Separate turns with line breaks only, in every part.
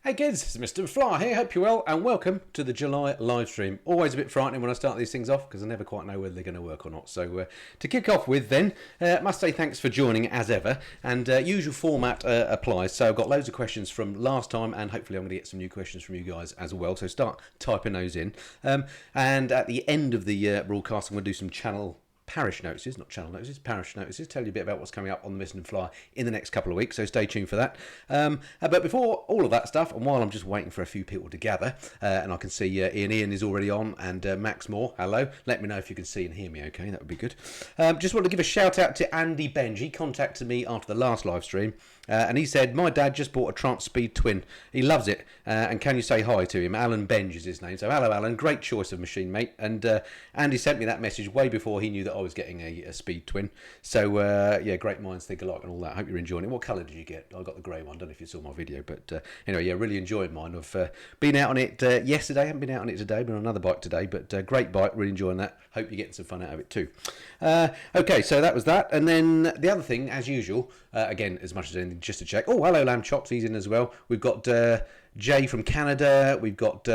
Hey kids, it's Mr. Fly here, hope you're well and welcome to the July live stream. Always a bit frightening when I start these things off because I never quite know whether they're going to work or not. So to kick off with then, must say thanks for joining as ever, and usual format applies. So I've got loads of questions from last time and hopefully I'm going to get some new questions from you guys as well. So start typing those in. And at the end of the broadcast I'm going to do some Parish Notices, not Channel Notices, Parish Notices, tell you a bit about what's coming up on the Missenden Fly in the next couple of weeks, so stay tuned for that. But before all of that stuff, and while I'm just waiting for a few people to gather, and I can see Ian is already on, and Max Moore, hello, let me know if you can see and hear me okay, that would be good. Just want to give a shout out to Andy Benj. He contacted me after the last live stream, and he said, my dad just bought a Trance Speed Twin, he loves it, and can you say hi to him? Alan Benj is his name, so hello Alan, great choice of machine, mate. And Andy sent me that message way before he knew that I was getting a Speed Twin. So yeah, great minds think alike and all that. I hope you're enjoying it. What colour did you get? I got the grey one. I don't know if you saw my video, but anyway, yeah, really enjoyed mine. I've been out on it yesterday. I haven't been out on it today. Been on another bike today, but great bike. Really enjoying that. Hope you're getting some fun out of it too. Okay, so that was that. And then the other thing, as usual, again, as much as anything, just to check. Oh, hello, Lamb Chops. He's in as well. We've got Jay from Canada. We've got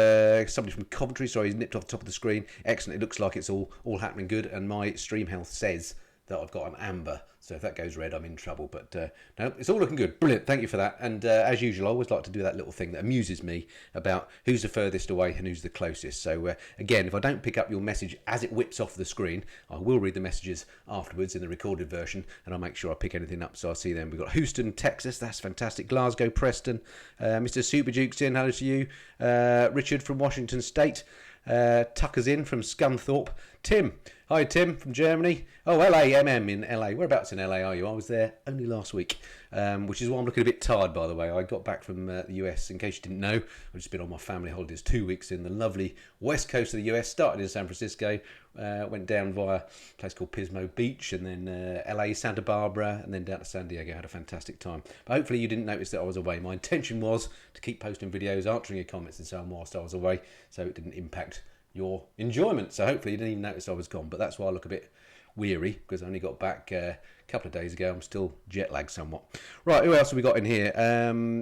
somebody from Coventry. Sorry, he's nipped off the top of the screen. Excellent. It looks like it's all happening good. And my stream health says that I've got an amber. So if that goes red, I'm in trouble. But no, it's all looking good. Brilliant. Thank you for that. And as usual, I always like to do that little thing that amuses me about who's the furthest away and who's the closest. So again, if I don't pick up your message as it whips off the screen, I will read the messages afterwards in the recorded version, and I'll make sure I pick anything up so I see them. We've got Houston, Texas. That's fantastic. Glasgow, Preston. Mr. Superduke's in. Hello to you. Richard from Washington State. Tucker's in from Scunthorpe. Tim. Hi, Tim from Germany. Oh, LAMM in LA. Whereabouts in LA are you? I was there only last week, which is why I'm looking a bit tired, by the way. I got back from the US, in case you didn't know. I've just been on my family holidays 2 weeks in the lovely west coast of the US. Started in San Francisco, went down via a place called Pismo Beach, and then LA, Santa Barbara, and then down to San Diego. Had a fantastic time. But hopefully you didn't notice that I was away. My intention was to keep posting videos, answering your comments and so on whilst I was away, so it didn't impact your enjoyment. So hopefully you didn't even notice I was gone, but that's why I look a bit weary, because I only got back a couple of days ago. I'm still jet lagged somewhat. Right, who else have we got in here?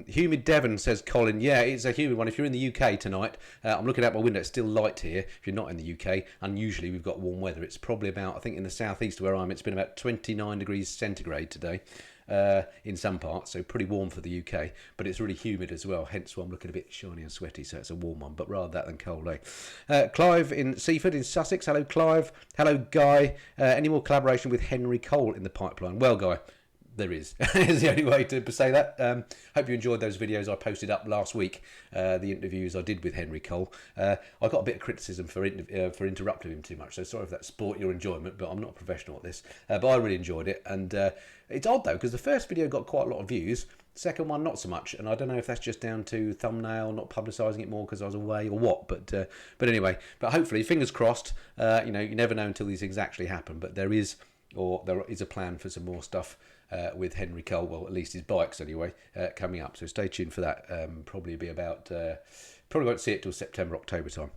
Humid Devon, says Colin. Yeah, it's a humid one. If you're in the UK tonight, I'm looking out my window, it's still light here. If you're not in the UK, unusually we've got warm weather. It's probably about, I think in the southeast where I'm, it's been about 29 degrees centigrade today. In some parts, so pretty warm for the UK, but it's really humid as well, hence why I'm looking a bit shiny and sweaty, so it's a warm one, but rather that than cold, Clive in Seaford in Sussex. Hello Clive. Hello Guy. Any more collaboration with Henry Cole in the pipeline? Well, Guy, there is. Is the only way to say that. Hope you enjoyed those videos I posted up last week, the interviews I did with Henry Cole. I got a bit of criticism for interrupting him too much, so sorry if that spoilt your enjoyment, but I'm not a professional at this. But I really enjoyed it, and it's odd though, because the first video got quite a lot of views, second one not so much, and I don't know if that's just down to thumbnail not publicising it more because I was away or what, but anyway, but hopefully, fingers crossed, you know, you never know until these things actually happen, but there is a plan for some more stuff with Henry Cole, well, at least his bikes anyway, coming up, so stay tuned for that. Probably be about, probably won't see it till September, October time.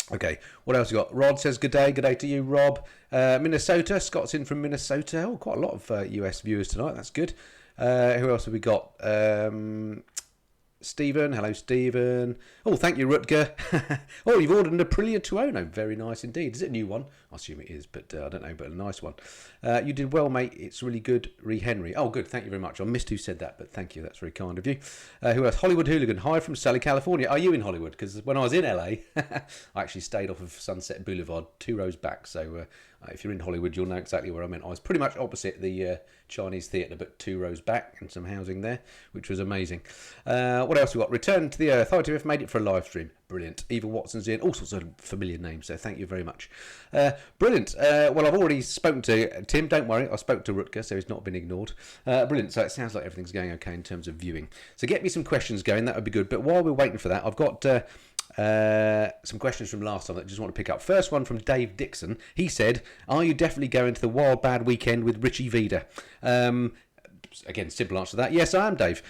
Okay, what else you got? Rod says, good day to you, Rob. Minnesota, Scott's in from Minnesota. Oh, quite a lot of US viewers tonight, that's good. Who else have we got? Stephen, hello Stephen. Oh, thank you, Rutger. Oh, you've ordered an Aprilia Tuono. Very nice indeed. Is it a new one? I assume it is, but I don't know, but a nice one. You did well, mate. It's really good. Henry. Oh, good. Thank you very much. I missed who said that, but thank you. That's very kind of you. Who else? Hollywood Hooligan. Hi from Sully, California. Are you in Hollywood? Because when I was in LA, I actually stayed off of Sunset Boulevard, 2 rows back. So if you're in Hollywood, you'll know exactly where I meant. I was pretty much opposite the Chinese theatre, but 2 rows back, and some housing there, which was amazing. What else we got? Return to the Earth. Hi, Tiff, made it for a live stream. Brilliant. Eva Watson's in. All sorts of familiar names, so thank you very much. Brilliant. Well, I've already spoken to Tim. Don't worry, I spoke to Rutger, so he's not been ignored. Brilliant. So it sounds like everything's going okay in terms of viewing. So get me some questions going. That would be good. But while we're waiting for that, I've got some questions from last time that I just want to pick up. First one from Dave Dixon. He said, are you definitely going to the Wild Bad Weekend with Richie Vida? Again, simple answer to that. Yes, I am, Dave.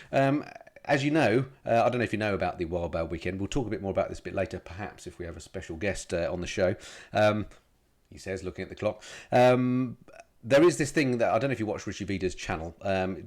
As you know, I don't know if you know about the Wild Bad Weekend. We'll talk a bit more about this a bit later, perhaps, if we have a special guest on the show. He says, looking at the clock. there is this thing that I don't know if you watch Richie Vida's channel.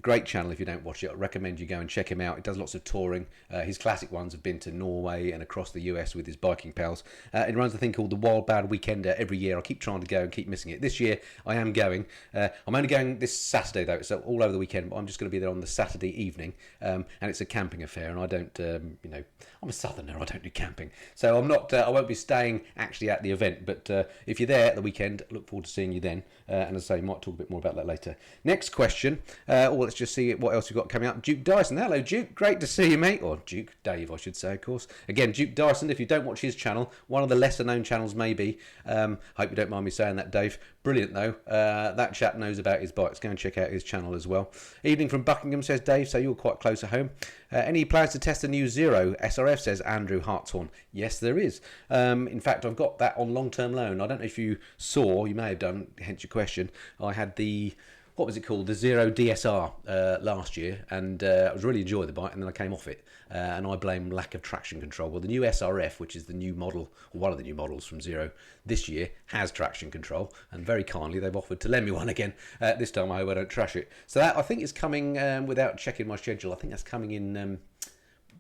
Great channel if you don't watch it. I recommend you go and check him out. He does lots of touring. His classic ones have been to Norway and across the US with his biking pals. He runs a thing called the Wild Bad Weekender every year. I keep trying to go and keep missing it. This year I am going. I'm only going this Saturday though, so all over the weekend. But I'm just going to be there on the Saturday evening, and it's a camping affair. And I don't, I'm a southerner. I don't do camping, so I'm not. I won't be staying actually at the event. But if you're there at the weekend, look forward to seeing you then. And as I say, might talk a bit more about that later. Next question. Let's just see what else we've got coming up. Duke Dyson. Hello, Duke. Great to see you, mate. Or Duke Dave, I should say, of course. Again, Duke Dyson, if you don't watch his channel, one of the lesser known channels maybe. Hope you don't mind me saying that, Dave. Brilliant, though. That chap knows about his bikes. Go and check out his channel as well. Evening from Buckingham, says Dave, so you're quite close at home. Any plans to test the new Zero SRF, says Andrew Hartshorn. Yes, there is. In fact, I've got that on long-term loan. I don't know if you saw, you may have done, hence your question. I had the, what was it called? The Zero DSR last year, and I was really enjoying the bike, and then I came off it. And I blame lack of traction control. Well, the new SRF, which is the new model, or one of the new models from Zero this year, has traction control, and very kindly they've offered to lend me one again. This time I hope I don't trash it. So that, I think, is coming, without checking my schedule, I think that's coming in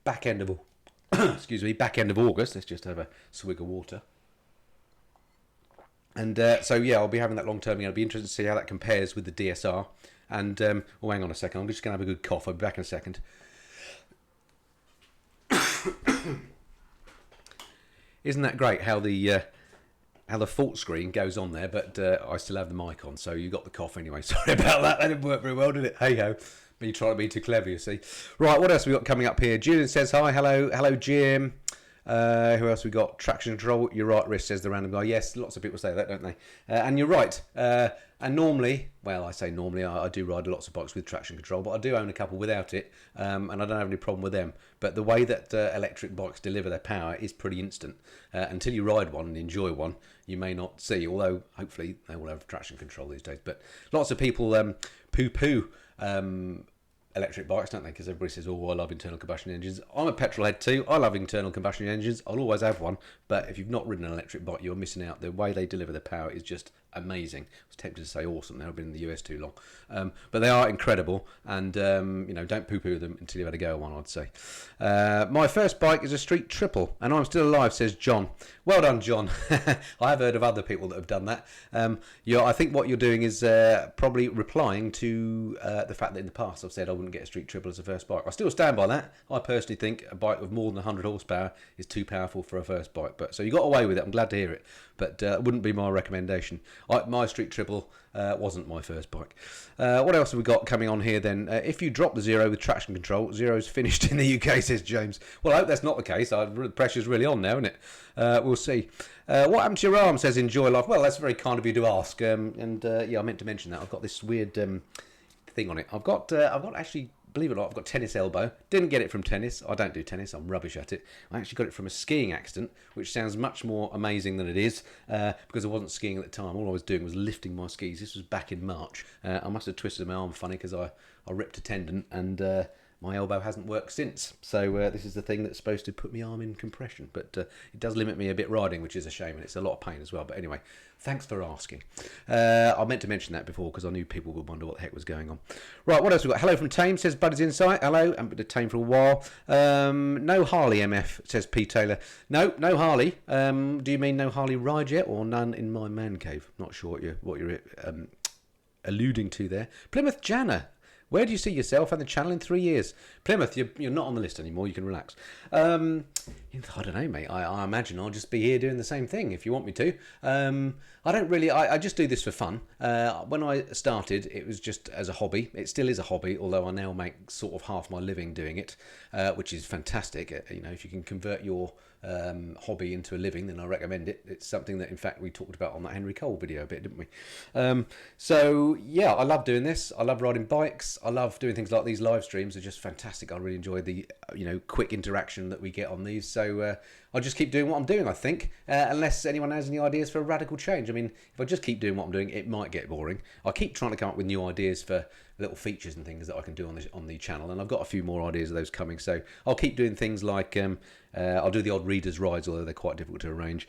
back end of back end of August. Let's just have a swig of water. And so yeah, I'll be having that long term again. It'll be interesting to see how that compares with the DSR. And hang on a second, I'm just going to have a good cough. I'll be back in a second. Isn't that great how the fault screen goes on there, but I still have the mic on, so you got the cough anyway. Sorry about that. That didn't work very well, did it? Hey ho. Me trying to be too clever, you see. Right, what else have we got coming up here? Julian says hi. Hello, Jim. Who else we got? Traction control. You're right, Riz, says the random guy. Yes, lots of people say that, don't they? And you're right. And normally, well, I say normally, I do ride lots of bikes with traction control, but I do own a couple without it, and I don't have any problem with them. But the way that electric bikes deliver their power is pretty instant. Until you ride one and enjoy one, you may not see, although hopefully they will have traction control these days. But lots of people poo-poo electric bikes, don't they? Because everybody says, oh, I love internal combustion engines. I'm a petrol head too. I love internal combustion engines. I'll always have one. But if you've not ridden an electric bike, you're missing out. The way they deliver their power is just amazing. I was tempted to say awesome. They've been in the US too long. But they are incredible. And, don't poo-poo them until you've had a go at one, I'd say. My first bike is a street triple, and I'm still alive, says John. Well done, John. I have heard of other people that have done that. I think what you're doing is probably replying to the fact that in the past I've said I wouldn't get a street triple as a first bike. I still stand by that. I personally think a bike with more than 100 horsepower is too powerful for a first bike. But so you got away with it. I'm glad to hear it. But it wouldn't be my recommendation. My street triple wasn't my first bike. What else have we got coming on here then? If you drop the Zero with traction control, Zero's finished in the UK, says James. Well, I hope that's not the case. The pressure's really on now, isn't it? We'll see. What happened to your arm, says Enjoy Life. Well, that's very kind of you to ask. I meant to mention that. I've got this weird thing on it. I've got actually, believe it or not, I've got tennis elbow. Didn't get it from tennis. I don't do tennis. I'm rubbish at it. I actually got it from a skiing accident, which sounds much more amazing than it is, because I wasn't skiing at the time. All I was doing was lifting my skis. This was back in March. I must have twisted my arm funny because I ripped a tendon, and my elbow hasn't worked since. So this is the thing that's supposed to put my arm in compression. But it does limit me a bit riding, which is a shame, and it's a lot of pain as well. But anyway, thanks for asking. I meant to mention that before because I knew people would wonder what the heck was going on. Right, what else we got? Hello from Tame, says Buddy's Insight. Hello, I've been to Tame for a while. No Harley MF, says P. Taylor. No Harley. Do you mean no Harley ride yet, or none in my man cave? Not sure what you're alluding to there. Plymouth Janner. Where do you see yourself and the channel in 3 years? Plymouth, you're not on the list anymore. You can relax. I don't know, mate. I imagine I'll just be here doing the same thing if you want me to. I don't really... I just do this for fun. When I started, it was just as a hobby. It still is a hobby, although I now make sort of half my living doing it, which is fantastic. If you can convert your hobby into a living, then I recommend it. It's something that, in fact, we talked about on that Henry Cole video a bit, didn't we? So, yeah, I love doing this. I love riding bikes. I love doing things like these live streams. They're just fantastic. I really enjoy the, quick interaction that we get on these. So I'll just keep doing what I'm doing, I think, unless anyone has any ideas for a radical change. I mean, if I just keep doing what I'm doing, it might get boring. I keep trying to come up with new ideas for little features and things that I can do on the channel, and I've got a few more ideas of those coming. So I'll keep doing things like I'll do the odd readers' rides, although they're quite difficult to arrange.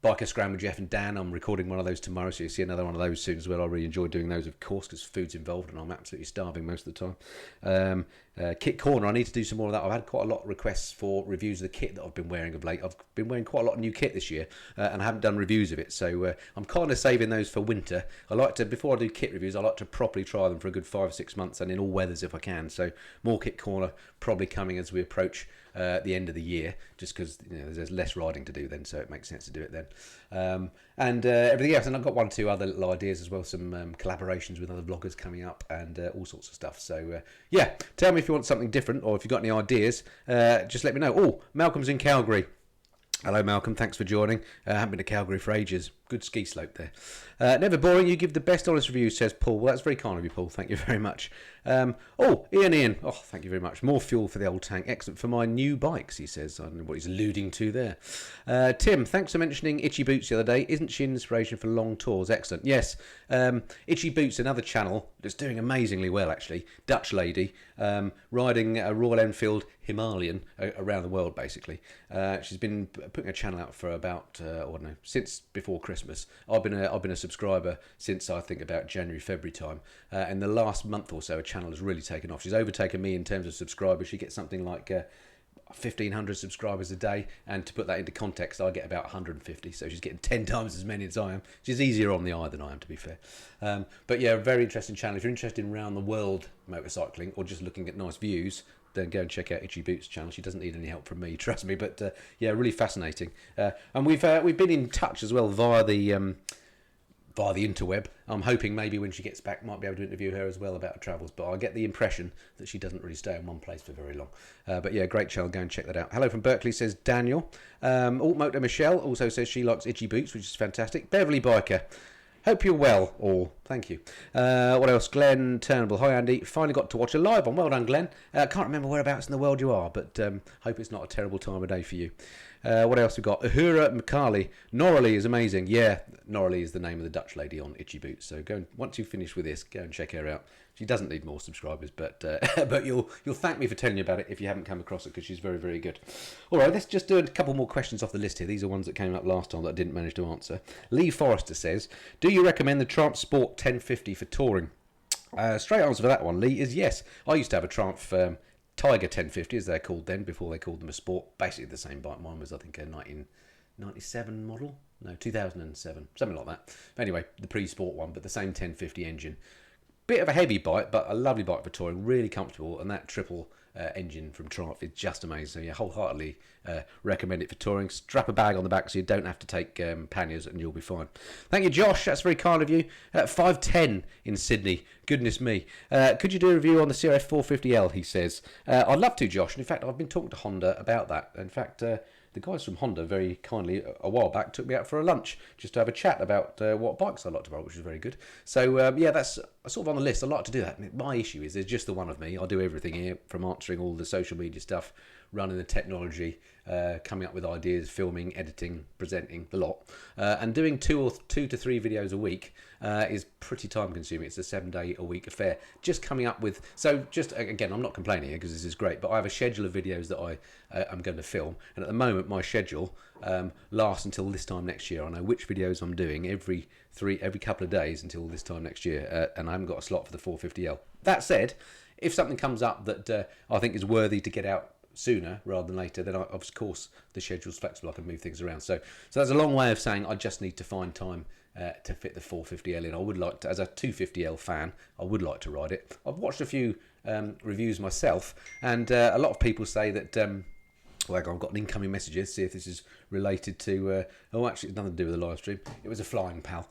Biker Scram with Jeff and Dan. I'm recording one of those tomorrow, so you'll see another one of those soon as well. I really enjoy doing those, of course, because food's involved and I'm absolutely starving most of the time. Kit Corner, I need to do some more of that. I've had quite a lot of requests for reviews of the kit that I've been wearing of late. I've been wearing quite a lot of new kit this year, and I haven't done reviews of it, so I'm kind of saving those for winter. I like to, before I do kit reviews, I like to properly try them for a good 5 or 6 months and in all weathers if I can. So more Kit Corner probably coming as we approach the end of the year, just because there's less riding to do then, so it makes sense to do it then. And everything else, and I've got 1 or 2 other little ideas as well, some collaborations with other vloggers coming up and all sorts of stuff. So yeah, tell me if you want something different or if you've got any ideas, just let me know. Oh, Malcolm's in Calgary. Hello Malcolm, thanks for joining. I haven't been to Calgary for ages. Good ski slope there. Never boring, you give the best honest reviews, says Paul. Well, that's very kind of you, Paul. Thank you very much. Ian. Oh, thank you very much. More fuel for the old tank. Excellent for my new bikes, he says. I don't know what he's alluding to there. Tim, thanks for mentioning Itchy Boots the other day. Isn't she an inspiration for long tours? Excellent. Yes. Itchy Boots, another channel that's doing amazingly well, actually. Dutch lady, riding a Royal Enfield Himalayan around the world, basically. She's been putting a channel out for about, I don't know, since before Christmas. I've been a subscriber since I think about January, February time. In the last month or so, a channel has really taken off. She's overtaken me in terms of subscribers. She gets something like 1,500 subscribers a day, and to put that into context, I get about 150. So she's getting 10 times as many as I am. She's easier on the eye than I am, to be fair. But yeah, very interesting channel. If you're interested in round the world motorcycling or just looking at nice views, then go and check out Itchy Boots' channel. She doesn't need any help from me, trust me. But yeah, really fascinating. And we've been in touch as well via the interweb. I'm hoping maybe when she gets back, might be able to interview her as well about her travels. But I get the impression that she doesn't really stay in one place for very long. But yeah, great channel. Go and check that out. Hello from Berkeley, says Daniel. Alt Motor Michelle also says she likes Itchy Boots, which is fantastic. Beverly Biker. Hope you're well, all. Thank you. What else? Glenn Turnbull. Hi, Andy. Finally got to watch a live one. Well done, Glenn. Can't remember whereabouts in the world you are, but hope it's not a terrible time of day for you. What else we got? Uhura Makali. Norley is amazing. Yeah, Norley is the name of the Dutch lady on Itchy Boots. So go and, once you finish with this, go and check her out. She doesn't need more subscribers, but but you'll thank me for telling you about it if you haven't come across it, because she's very, very good. All right, let's just do a couple more questions off the list here. These are ones that came up last time that I didn't manage to answer. Lee Forrester says, do you recommend the Triumph Sport 1050 for touring? Straight answer for that one, Lee, is yes. I used to have a Triumph Tiger 1050, as they're called then, before they called them a Sport. Basically the same bike. Mine was, I think, a 1997 model. No, 2007, something like that. Anyway, the pre-sport one, but the same 1050 engine. Bit of a heavy bike, but a lovely bike for touring, really comfortable, and that triple engine from Triumph is just amazing. So yeah, wholeheartedly recommend it for touring. Strap a bag on the back so you don't have to take panniers, and you'll be fine. Thank you, Josh. That's very kind of you. 510 in Sydney. Goodness me. Could you do a review on the CRF 450L? He says. I'd love to, Josh. And in fact, I've been talking to Honda about that. In fact, the guys from Honda very kindly a while back took me out for a lunch just to have a chat about what bikes I like to ride, which was very good. So yeah, that's sort of on the list. I like to do that. My issue is there's just the one of me. I do everything here, from answering all the social media stuff, running the technology, coming up with ideas, filming, editing, presenting, the lot, and doing two to three videos a week is pretty time consuming. It's a 7-day-a-week affair. Just coming up with, so just again, I'm not complaining here because this is great, but I have a schedule of videos that I'm going to film, and at the moment my schedule lasts until this time next year. I know which videos I'm doing every couple of days until this time next year, and I haven't got a slot for the 450L. That said, if something comes up that I think is worthy to get out sooner rather than later, then of course the schedule's flexible. I can move things around. So that's a long way of saying I just need to find time to fit the 450L in. I would like to, as a 250L fan, I would like to ride it. I've watched a few reviews myself, and a lot of people say that well, I've got an incoming messages, see if this is related to actually it's nothing to do with the live stream. It was a flying pal.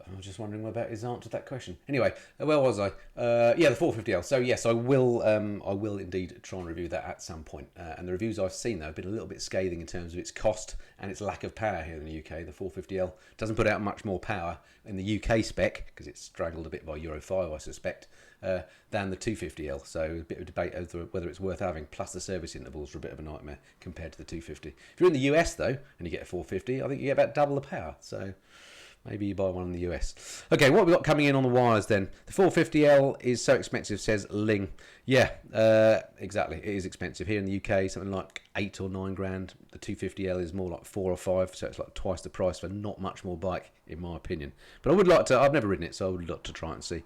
I was just wondering about his answer to that question. Anyway, where was I? Yeah, the 450L. So yes, I will indeed try and review that at some point. And the reviews I've seen though have been a little bit scathing in terms of its cost and its lack of power here in the UK. The 450L doesn't put out much more power in the UK spec, because it's strangled a bit by Euro 5, I suspect, than the 250L. So a bit of debate over whether it's worth having. Plus the service intervals are a bit of a nightmare compared to the 250. If you're in the US though and you get a 450, I think you get about double the power. So Maybe you buy one in the US. Okay, what have we got coming in on the wires then? The 450L is so expensive, says Ling. Yeah, exactly. It is expensive. Here in the UK, something like 8 or 9 grand. The 250L is more like 4 or 5, so it's like twice the price for not much more bike, in my opinion. But I would like to, I've never ridden it, so I would like to try and see.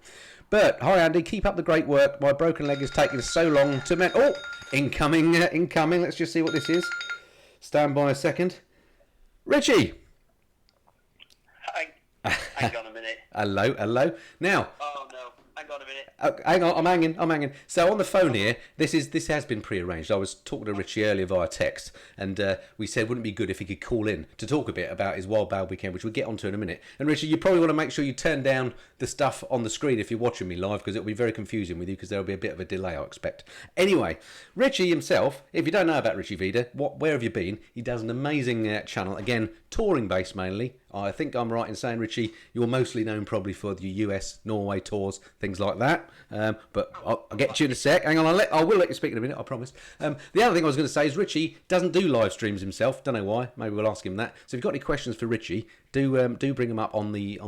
But, hi Andy, keep up the great work. My broken leg is taking so long to mend. Oh, incoming. Let's just see what this is. Stand by a second. Richie!
Hang on a minute.
Hello. Now.
Oh no, hang on a minute.
Hang on, I'm hanging. So on the phone here, this has been prearranged. I was talking to Richie earlier via text, and we said wouldn't it be good if he could call in to talk a bit about his Wild Bale weekend, which we'll get onto in a minute. And Richie, you probably want to make sure you turn down the stuff on the screen if you're watching me live, because it'll be very confusing with you, because there'll be a bit of a delay, I expect. Anyway, Richie himself, if you don't know about Richie Vida, where have you been? He does an amazing channel, again, touring based mainly. I think I'm right in saying, Richie, you're mostly known probably for the US, Norway tours, things like that. But I'll get to you in a sec. Hang on, I will let you speak in a minute, I promise. The other thing I was going to say is Richie doesn't do live streams himself. Don't know why. Maybe we'll ask him that. So if you've got any questions for Richie, do bring them up on the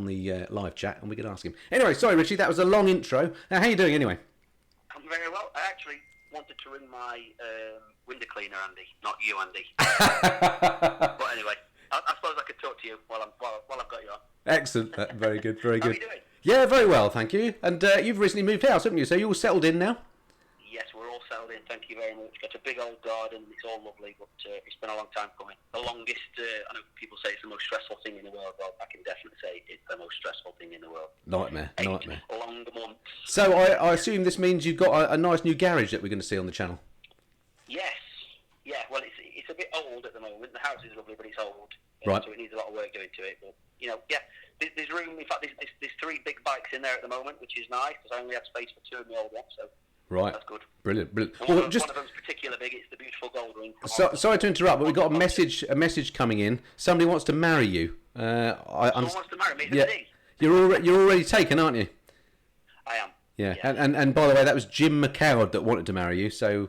live chat, and we can ask him. Anyway, sorry, Richie, that was a long intro. How are you doing anyway?
I'm very well. I actually wanted to ring my window cleaner, Andy, not you, Andy. But anyway. I suppose I could talk to you while I've got you on.
Excellent. Very good, very good.
How are you doing?
Yeah, very well, thank you. And you've recently moved house, haven't you? So you're all settled in now?
Yes, we're all settled in, thank you very much. Got a big old garden, it's all lovely, but it's been a long time coming. The longest, I know people say it's the most stressful thing in the world. Well, I can definitely say it's the most stressful thing in the world.
Nightmare.
Long months.
So I assume this means you've got a nice new garage that we're going to see on the channel?
Yes. Yeah, well, it's a bit old at the moment. The house is lovely, but it's old.
Right.
So it needs a lot of work doing to it. But, yeah, there's room. In fact, there's 3 big bikes in there at the moment, which is nice, because I only have space for 2 of my old ones, so that's good.
Brilliant.
One of them's particularly big. It's the beautiful gold ring.
Sorry to interrupt, but we've got a message coming in. Somebody wants to marry you.
Someone wants to marry me?
Yeah. You're already taken, aren't you?
I am.
Yeah. And by the way, that was Jim McCowd that wanted to marry you, so...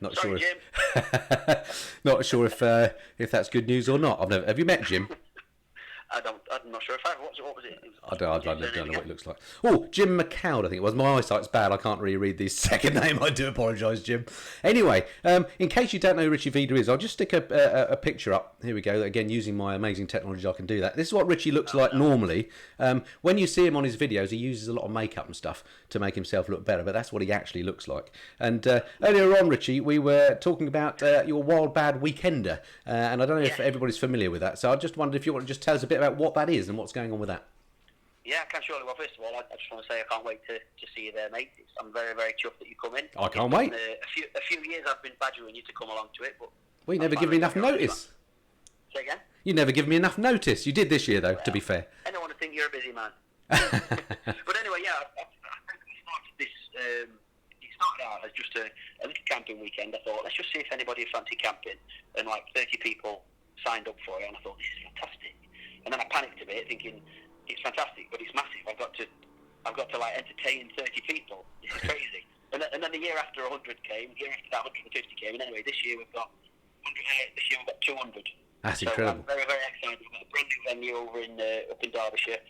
Not
Sorry,
sure.
Jim.
Not sure if that's good news or not. Have you met Jim?
I'm not sure if I have. What was it?
I don't know what it looks like. Oh, Jim McCowd, I think it was. My eyesight's bad. I can't really read his second name. I do apologise, Jim. Anyway, in case you don't know who Richie Vida is, I'll just stick a picture up. Here we go. Again, using my amazing technology, I can do that. This is what Richie looks like normally. When you see him on his videos, he uses a lot of makeup and stuff to make himself look better, but that's what he actually looks like. And earlier on, Richie, we were talking about your Wild Bad Weekender, and I don't know if everybody's familiar with that, so I just wondered if you want to just tell us a bit about what that is and what's going on with that.
Yeah, I can surely. Well, first of all, I just want to say I can't wait to see you there, mate. I'm very, very chuffed that you come in.
I can't wait.
A few years I've been badgering you to come along to it, but...
Well, you never give me enough notice.
Say again?
You never give me enough notice. You did this year, though, to be fair.
I don't want to think you're a busy man. But anyway, yeah, I think we started this... it started out as just a little camping weekend. I thought, let's just see if anybody fancy camping. And like 30 people signed up for it, and I thought, this is fantastic. And then I panicked a bit, thinking, it's fantastic, but it's massive. I've got to like entertain 30 people. This is crazy. And then the year after 100 came, the year after that 150 came, and anyway, this year we've got 200.
That's
so
incredible.
I'm very, very excited. We've got a brand new venue over in up in Derbyshire,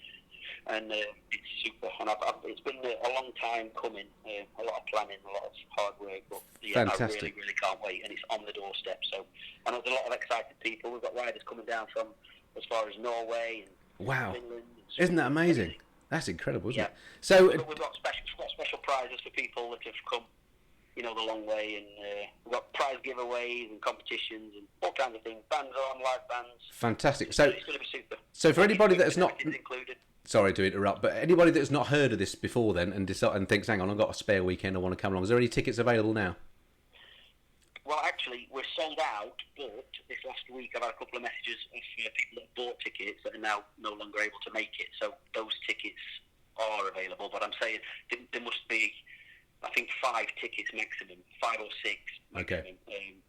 and it's super. And it's been a long time coming, a lot of planning, a lot of hard work, but yeah,
fantastic.
I really can't wait, and it's on the doorstep. So I know there's a lot of excited people. We've got riders coming down from as far as Norway and Finland.
Isn't that amazing? That's incredible, isn't it?
So we've got special prizes for people that have come, the long way, and we've got prize giveaways and competitions and all kinds of things. Bands on, live bands.
Fantastic.
So it's going to be super.
So for anybody that's not...
included.
Sorry to interrupt, but anybody that's not heard of this before then and thinks, hang on, I've got a spare weekend, I want to come along, is there any tickets available now?
Well, actually, we're sold out, but this last week I've had a couple of messages of people that bought tickets that are now no longer able to make it. So those tickets are available, but I'm saying there must be, I think, 5 tickets maximum, 5 or 6 maximum.
Okay.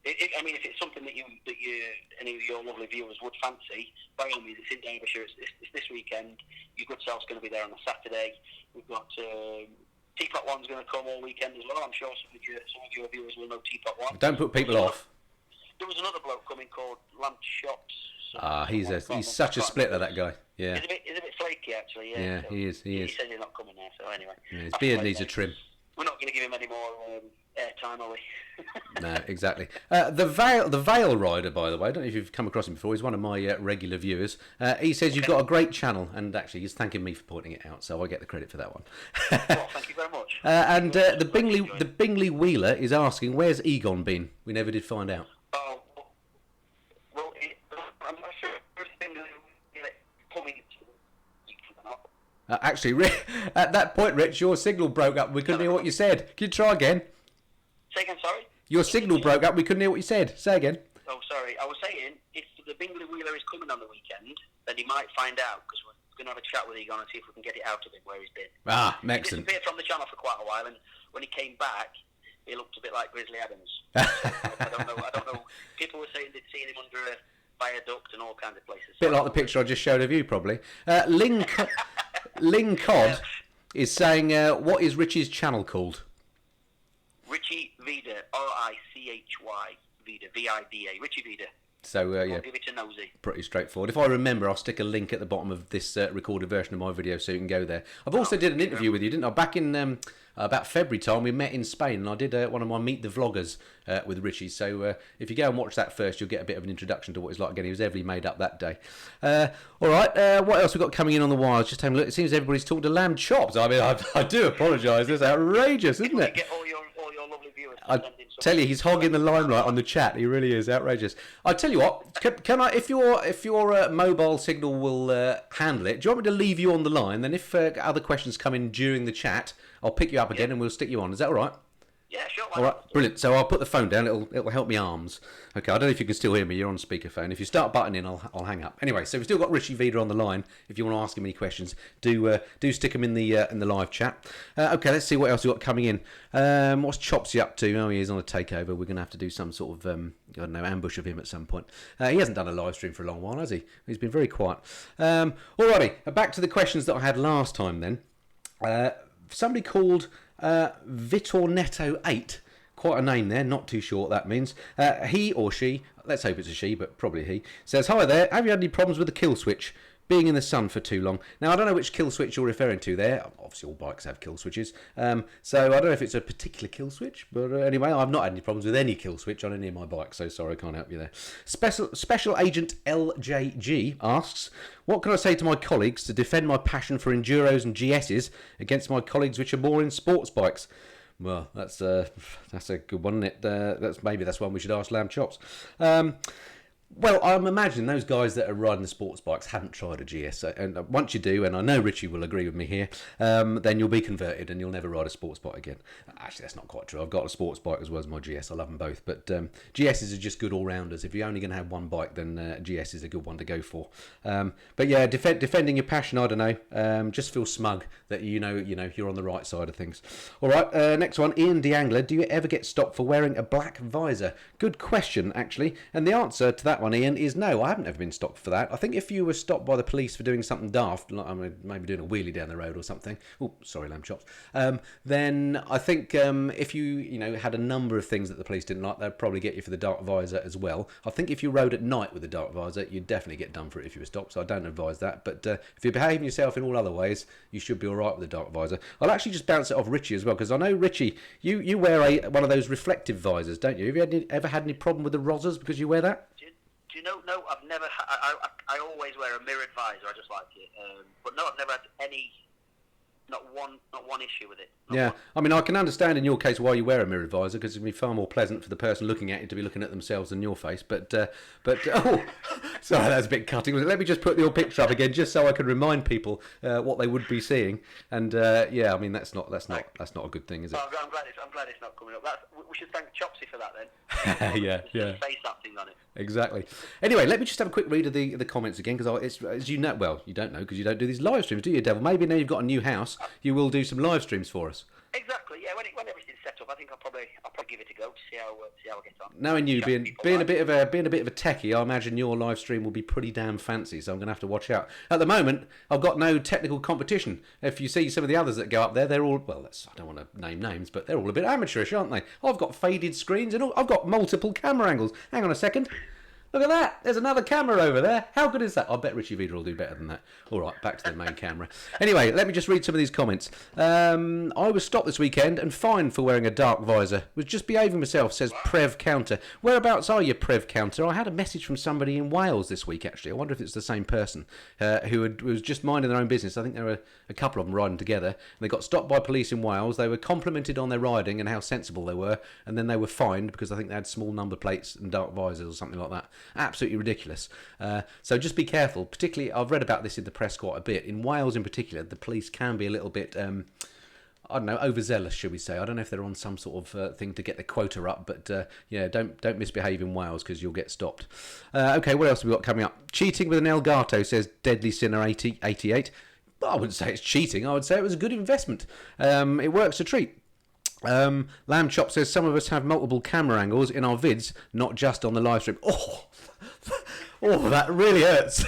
If it's something that any of your lovely viewers would fancy, by all means, it's in Derbyshire. It's this weekend. Your good self's going to be there on a Saturday. We've got... Teapot One's going to come all weekend as well. I'm sure some of your viewers will know Teapot One.
Don't put people off.
There was another bloke coming called Lamp Shops
He's such a splitter, that guy. Yeah.
He's a bit flaky, actually. Yeah.
Yeah,
so
he is.
He says he's not coming there. So anyway,
Yeah, his beard needs a trim.
We're not going to give him any more airtime, are we?
No, exactly. The Vale Rider, by the way, I don't know if you've come across him before. He's one of my regular viewers. He says you've got a great channel, and actually he's thanking me for pointing it out, so I get the credit for that one.
Well, thank you very much.
The Bingley Wheeler is asking, where's Egon been? We never did find out.
Oh, well, I'm not sure if Bingley coming.
Actually, at that point, Rich, your signal broke up. We couldn't hear what you said. Can you try again?
Say again, sorry?
Your signal broke up. We couldn't hear what you said. Say again.
Oh, sorry. I was saying, if the Bingley Wheeler is coming on the weekend, then he might find out, because we're going to have a chat with Egon and see if we can get it out of him where he's been.
Excellent.
He disappeared from the channel for quite a while, and when he came back, he looked a bit like Grizzly Adams. I don't know. People were saying they'd seen him under a viaduct and all kinds of places.
Bit like the picture I just showed of you, probably. Ling Cod is saying, what is Richie's channel called?
Richie Vida, R-I-C-H-Y, Vida, V-I-D-A, Richie Vida.
So,
I'll give it to Nosy.
Pretty straightforward. If I remember, I'll stick a link at the bottom of this recorded version of my video so you can go there. I've also did an interview with you, didn't I? Back in about February time, we met in Spain, and I did one of my Meet the Vloggers with Richie. So if you go and watch that first, you'll get a bit of an introduction to what he's like again. He was heavily made up that day. All right, what else we got coming in on the wires? Just having a look. It seems everybody's talking to lamb chops. I mean, I do apologise. It's outrageous, isn't it?
Get all your lovely viewers.
I tell you, he's hogging the limelight on the chat. He really is outrageous. I tell you what, can I? If your mobile signal will handle it, do you want me to leave you on the line? Then, if other questions come in during the chat, I'll pick you up again and we'll stick you on. Is that all right?
Yeah, sure.
All right, brilliant. So I'll put the phone down. It'll help me arms. Okay, I don't know if you can still hear me. You're on speakerphone. If you start buttoning, I'll hang up. Anyway, so we've still got Richie Vida on the line. If you want to ask him any questions, do stick them in the live chat. Okay, let's see what else we got coming in. What's Chopsy up to? Oh, he's on a takeover. We're going to have to do some sort of I don't know, ambush of him at some point. He hasn't done a live stream for a long while, has he? He's been very quiet. Alrighty, back to the questions that I had last time. Then somebody called Vitornetto8. Quite a name there, not too sure what that means. He or she, let's hope it's a she, but probably he, says, hi there, have you had any problems with the kill switch? Being in the sun for too long. Now, I don't know which kill switch you're referring to there. Obviously, all bikes have kill switches. So, I don't know if it's a particular kill switch. But anyway, I've not had any problems with any kill switch on any of my bikes. So, sorry, I can't help you there. Special Agent LJG asks, what can I say to my colleagues to defend my passion for Enduros and GSs against my colleagues which are more in sports bikes? Well, that's a good one, isn't it? Maybe that's one we should ask Lamb Chops. Well, I'm imagining those guys that are riding the sports bikes haven't tried a GS. And once you do, and I know Richie will agree with me here, then you'll be converted and you'll never ride a sports bike again. Actually, that's not quite true. I've got a sports bike as well as my GS. I love them both. But GSs are just good all-rounders. If you're only going to have one bike, then GS is a good one to go for. But yeah, defending your passion, I don't know. Just feel smug that you know you're on the right side of things. All right, next one. Ian DeAngler, do you ever get stopped for wearing a black visor? Good question, actually. And the answer to that one, Ian, is no. I haven't ever been stopped for that. I think if you were stopped by the police for doing something daft, like maybe doing a wheelie down the road or something, oh, sorry, lamb chops, then I think if you had a number of things that the police didn't like, they'd probably get you for the dark visor as well. I think if you rode at night with a dark visor, you'd definitely get done for it if you were stopped, so I don't advise that. But if you're behaving yourself in all other ways, you should be all right with a dark visor. I'll actually just bounce it off Richie as well, because I know, Richie, you wear one of those reflective visors, don't you? Have you ever had any problem with the Rozzers because you wear that?
Do you know? No, I've never. I always wear a mirrored visor. I just like it. But no, I've never had any. Not one issue with it.
Yeah, I mean, I can understand in your case why you wear a mirrored visor, because it'd be far more pleasant for the person looking at you to be looking at themselves than your face. But oh, sorry, that's a bit cutting. Let me just put your picture up again, just so I can remind people what they would be seeing. And yeah, I mean, that's not a good thing, is it?
Oh, I'm glad it's not coming up. We should thank Chopsy for that then.
yeah.
Face that thing on it.
Exactly. Anyway, let me just have a quick read of the comments again, because it's, as you know, well, you don't know because you don't do these live streams, do you, Devil? Maybe now you've got a new house, you will do some live streams for us.
Exactly. Yeah. When everything's set up, I think I'll probably give it a go to see how I get on.
Knowing you being a bit of a techie, I imagine your live stream will be pretty damn fancy. So I'm going to have to watch out. At the moment, I've got no technical competition. If you see some of the others that go up there, they're all I don't want to name names, but they're all a bit amateurish, aren't they? I've got faded screens and all. I've got multiple camera angles. Hang on a second. Look at that. There's another camera over there. How good is that? I bet Richie Vida will do better than that. All right, back to the main camera. Anyway, let me just read some of these comments. I was stopped this weekend and fined for wearing a dark visor. Was just behaving myself, says Prev Counter. Whereabouts are you, Prev Counter? I had a message from somebody in Wales this week, actually. I wonder if it's the same person who was just minding their own business. I think there were a couple of them riding together. And they got stopped by police in Wales. They were complimented on their riding and how sensible they were. And then they were fined because I think they had small number plates and dark visors or something like that. Absolutely ridiculous. So just be careful. Particularly, I've read about this in the press quite a bit. In Wales in particular, the police can be a little bit, I don't know, overzealous, should we say. I don't know if they're on some sort of thing to get the quota up, but yeah, don't misbehave in Wales because you'll get stopped. Okay, what else have we got coming up? Cheating with an Elgato, says Deadly Sinner 88. But I wouldn't say it's cheating. I would say it was a good investment. It works a treat. Lamb Chop says some of us have multiple camera angles in our vids, not just on the live stream. Oh, that really hurts.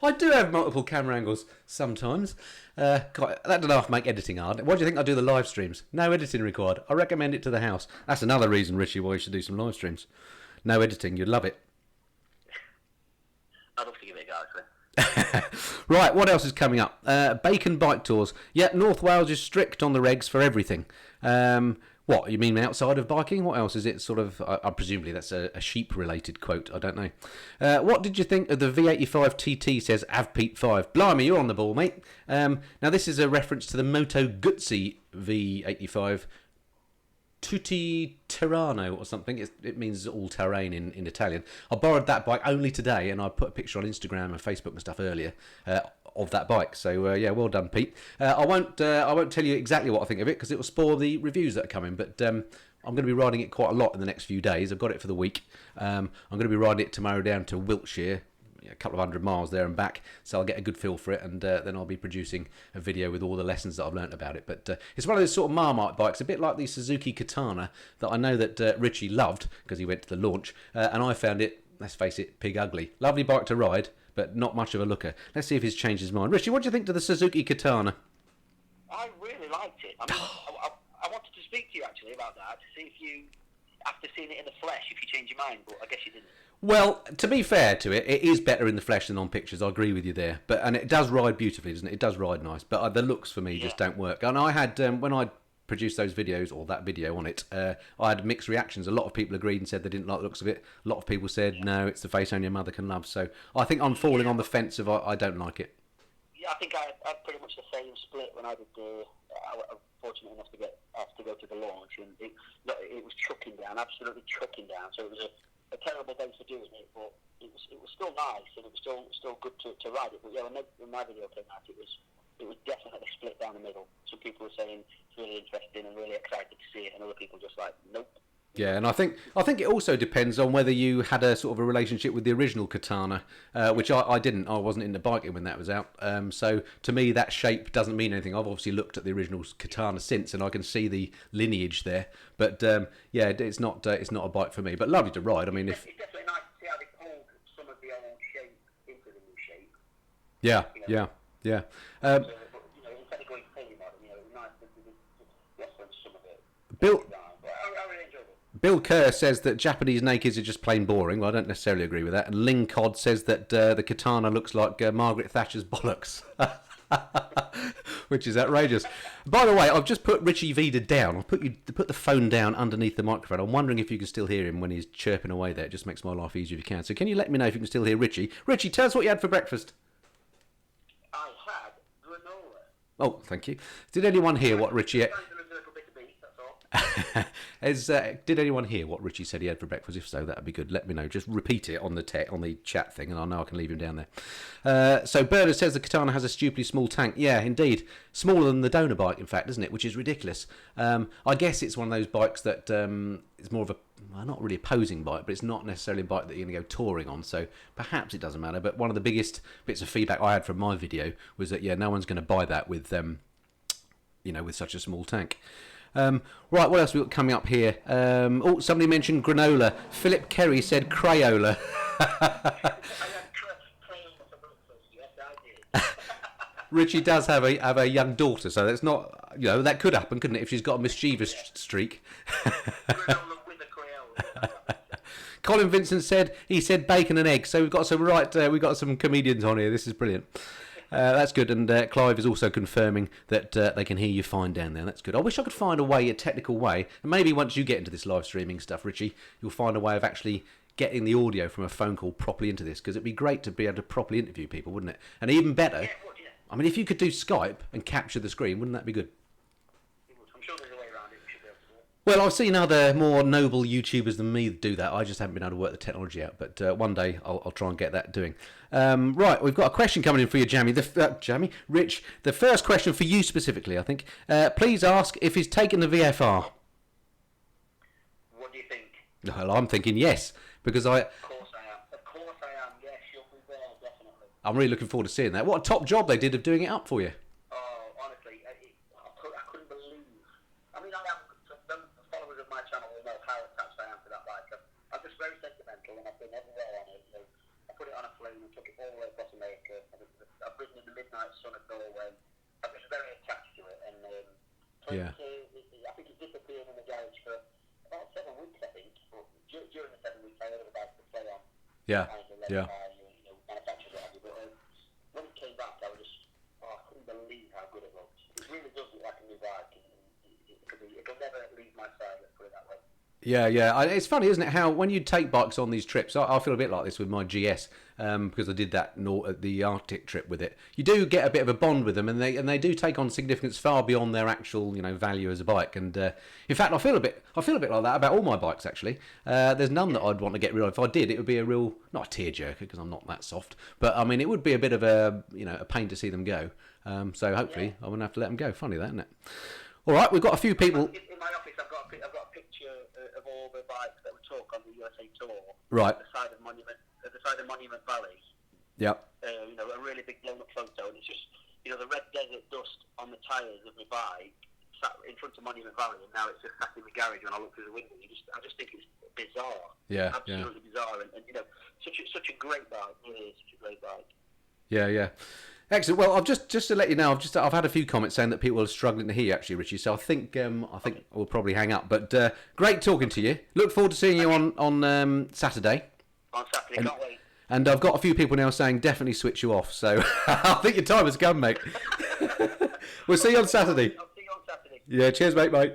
I do have multiple camera angles sometimes. God, that doesn't have to make editing hard. Why do you think I do the live streams? No editing required. I recommend it to the house. That's another reason, Richie, why you should do some live streams. No editing, you'd love it.
I'd love to give it a go, actually.
Right, what else is coming up? Bacon bike tours. Yeah, North Wales is strict on the regs for everything. What, you mean outside of biking? What else is it sort of... I presumably that's a sheep-related quote. I don't know. What did you think of the V85 TT, says Avpete5? Blimey, you're on the ball, mate. Now, this is a reference to the Moto Guzzi V85 Tutti Terrano or something. It means all-terrain in Italian. I borrowed that bike only today, and I put a picture on Instagram and Facebook and stuff earlier of that bike. So, yeah, well done, Pete. I won't tell you exactly what I think of it because it will spoil the reviews that are coming, but I'm going to be riding it quite a lot in the next few days. I've got it for the week. I'm going to be riding it tomorrow down to Wiltshire, a couple of 100 miles there and back, so I'll get a good feel for it, and then I'll be producing a video with all the lessons that I've learnt about it. But it's one of those sort of Marmite bikes, a bit like the Suzuki Katana that I know that Richie loved because he went to the launch, and I found it, let's face it, pig ugly. Lovely bike to ride, but not much of a looker. Let's see if he's changed his mind. Richie, what do you think to the Suzuki Katana?
I really liked it. I mean, I wanted to speak to you actually about that, to see if you, after seeing it in the flesh, if you changed your mind, but I guess you didn't.
Well, to be fair to it, it is better in the flesh than on pictures. I agree with you there. And it does ride beautifully, doesn't it? It does ride nice. But the looks for me just don't work. And I had, when I produced those videos, or that video on it, I had mixed reactions. A lot of people agreed and said they didn't like the looks of it. A lot of people said, no, it's the face only a mother can love. So I think I'm falling on the fence of I don't like it.
Yeah, I think I had pretty much the same split when I did I was fortunate enough to go to the launch, and it was chucking down, absolutely chucking down. So it was a terrible day for doing it, but it was still nice, and it was still good to ride it. But yeah, when my video came out, it was definitely split down the middle. Some people were saying it's really interesting and really excited to see it, and other people just like, nope.
Yeah, and I think it also depends on whether you had a sort of a relationship with the original Katana, which I didn't. I wasn't into biking when that was out. So to me, that shape doesn't mean anything. I've obviously looked at the original Katana since, and I can see the lineage there. But yeah, it's not a bike for me. But lovely to ride. I mean,
it's definitely nice to see how they pulled some of the old shape into the new shape.
Yeah, yeah.
So, instead of going fully modern, it was nice to reference some of it.
Bill.
I really enjoyed it.
Bill Kerr says that Japanese nakeds are just plain boring. Well, I don't necessarily agree with that. And Ling Cod says that the Katana looks like Margaret Thatcher's bollocks, which is outrageous. By the way, I've just put Richie Vida down. I'll put the phone down underneath the microphone. I'm wondering if you can still hear him when he's chirping away there. It just makes my life easier if you can. So can you let me know if you can still hear Richie? Richie, tell us what you had for breakfast.
I had granola.
Oh, thank you. Did anyone hear what Richie... Did anyone hear what Richie said he had for breakfast? If so, that'd be good. Let me know. Just repeat it on the chat thing, and I know I can leave him down there. So Bernard says the Katana has a stupidly small tank. Yeah, indeed, smaller than the donor bike, in fact, isn't it? Which is ridiculous. I guess it's one of those bikes that is more of not really a posing bike, but it's not necessarily a bike that you're going to go touring on. So perhaps it doesn't matter. But one of the biggest bits of feedback I had from my video was that no one's going to buy that with with such a small tank. Right, what else we got coming up here? Somebody mentioned granola. Philip Kerry said Crayola. Richie does have a young daughter, so that's not that could happen, couldn't it? If she's got a mischievous streak. Colin Vincent said bacon and eggs. So we've got some comedians on here. This is brilliant. That's good. And Clive is also confirming that they can hear you fine down there. That's good. I wish I could find a technical way. And maybe once you get into this live streaming stuff, Richie, you'll find a way of actually getting the audio from a phone call properly into this, because it'd be great to be able to properly interview people, wouldn't it? And even better, I mean, if you could do Skype and capture the screen, wouldn't that be good?
I'm sure there's a way around it. We should be able to do it.
Well, I've seen other more noble YouTubers than me do that. I just haven't been able to work the technology out. But one day I'll try and get that doing. Right, we've got a question coming in for you, Rich. The first question for you specifically, I think. Please ask if he's taken the VFR.
What do you think?
Well, I'm thinking yes, because
Of course I am. Yes, you'll be there, definitely.
I'm really looking forward to seeing that. What a top job they did of doing it up for you.
Oh, honestly, I couldn't believe. I mean, I am. The followers of my channel will know how attached I am to that bike. I'm just very sentimental, and I've been everywhere on it. I put it on a plane and took it all the way across America. I've ridden in the midnight sun of Norway. I'm just very attached to it, and I think it disappeared in the garage for about 7 weeks, I think. But during the 7 weeks, I ordered a bike to play on.
Yeah.
Manufacturers what have you. But when it came back, I couldn't believe how good it looked. It really does look like a new bike. It'll never leave my side, let's put it that way.
Yeah. It's funny, isn't it, how when you take bikes on these trips, I feel a bit like this with my GS, because I did that the Arctic trip with it. You do get a bit of a bond with them, and they do take on significance far beyond their actual value as a bike. And in fact, I feel a bit like that about all my bikes actually. There's none that I'd want to get rid of. If I did, it would be a real, not a tearjerker because I'm not that soft, but I mean it would be a bit of a pain to see them go. So hopefully I wouldn't have to let them go. Funny that, isn't it? All right, we've got a few people.
In my office, I've got a picture of all the bikes that we took on the USA tour.
Right.
At the side of Monument Valley.
Yep.
A really big blown up photo, and it's just the red desert dust on the tyres of my bike sat in front of Monument Valley, and now it's just sat in the garage when I look through the window. I just think it's bizarre.
Yeah.
Absolutely bizarre, and such a great bike. Really is such a great bike.
Yeah. Excellent. Well, I've just to let you know, I've had a few comments saying that people are struggling to hear you, actually, Richie. So I think we'll probably hang up. But great talking to you. Look forward to seeing you on Saturday.
On Saturday, can't wait.
And I've got a few people now saying definitely switch you off. So I think your time has come, mate. We'll see you on Saturday.
I'll see you on Saturday.
Yeah. Cheers, mate. Bye.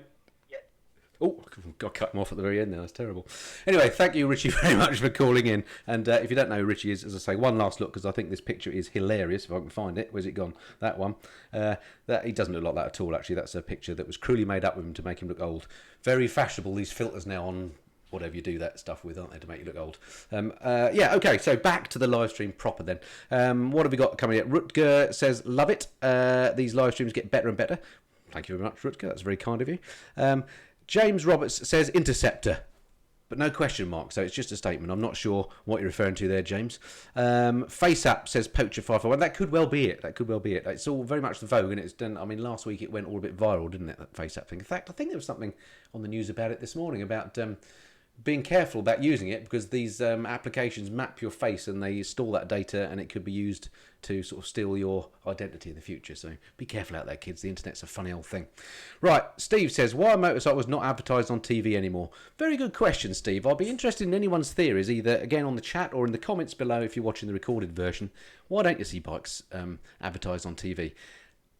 Oh,
got cut him off at the very end there. That's terrible. Anyway, thank you, Richie, very much for calling in. And if you don't know who Richie is, as I say, one last look, because I think this picture is hilarious, if I can find it. Where's it gone? That one. He doesn't look like that at all, actually. That's a picture that was cruelly made up with him to make him look old. Very fashionable, these filters now on whatever you do that stuff with, aren't they, to make you look old. Okay, so back to the live stream proper then. What have we got coming up? Rutger says, love it. These live streams get better and better. Thank you very much, Rutger. That's very kind of you. James Roberts says Interceptor, but no question mark, so it's just a statement. I'm not sure what you're referring to there, James. FaceApp says Poacher 541. That could well be it. It's all very much the vogue, and it's done. I mean, last week it went all a bit viral, didn't it, that FaceApp thing? In fact, I think there was something on the news about it this morning, about being careful about using it, because these applications map your face and they store that data, and it could be used to sort of steal your identity in the future. So be careful out there, kids. The internet's a funny old thing. Right, Steve says, why Motorcycle was not advertised on TV anymore? Very good question, Steve. I'll be interested in anyone's theories, either again on the chat or in the comments below if you're watching the recorded version. Why don't you see bikes advertised on TV?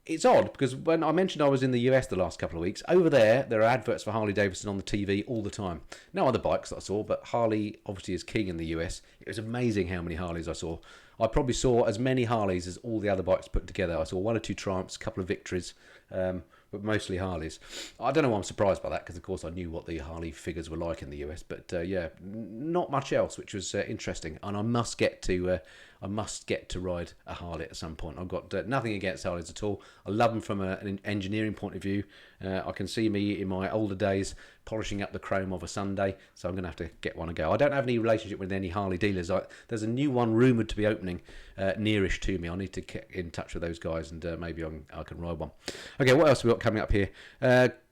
It's odd, because when I mentioned I was in the US the last couple of weeks, over there are adverts for Harley Davidson on the TV all the time. No other bikes that I saw, but Harley obviously is king in the US. It was amazing how many Harleys I saw. I probably saw as many Harleys as all the other bikes put together. I saw 1 or 2 Triumphs, a couple of Victories, but mostly Harleys. I don't know why I'm surprised by that, because of course I knew what the Harley figures were like in the US, but not much else, which was interesting. And I must get to ride a Harley at some point. I've got nothing against Harleys at all. I love them from an engineering point of view. I can see me in my older days polishing up the chrome of a Sunday, so I'm going to have to get one and go. I don't have any relationship with any Harley dealers. There's a new one rumoured to be opening nearish to me. I need to get in touch with those guys, and maybe I can ride one. Okay, what else have we got coming up here?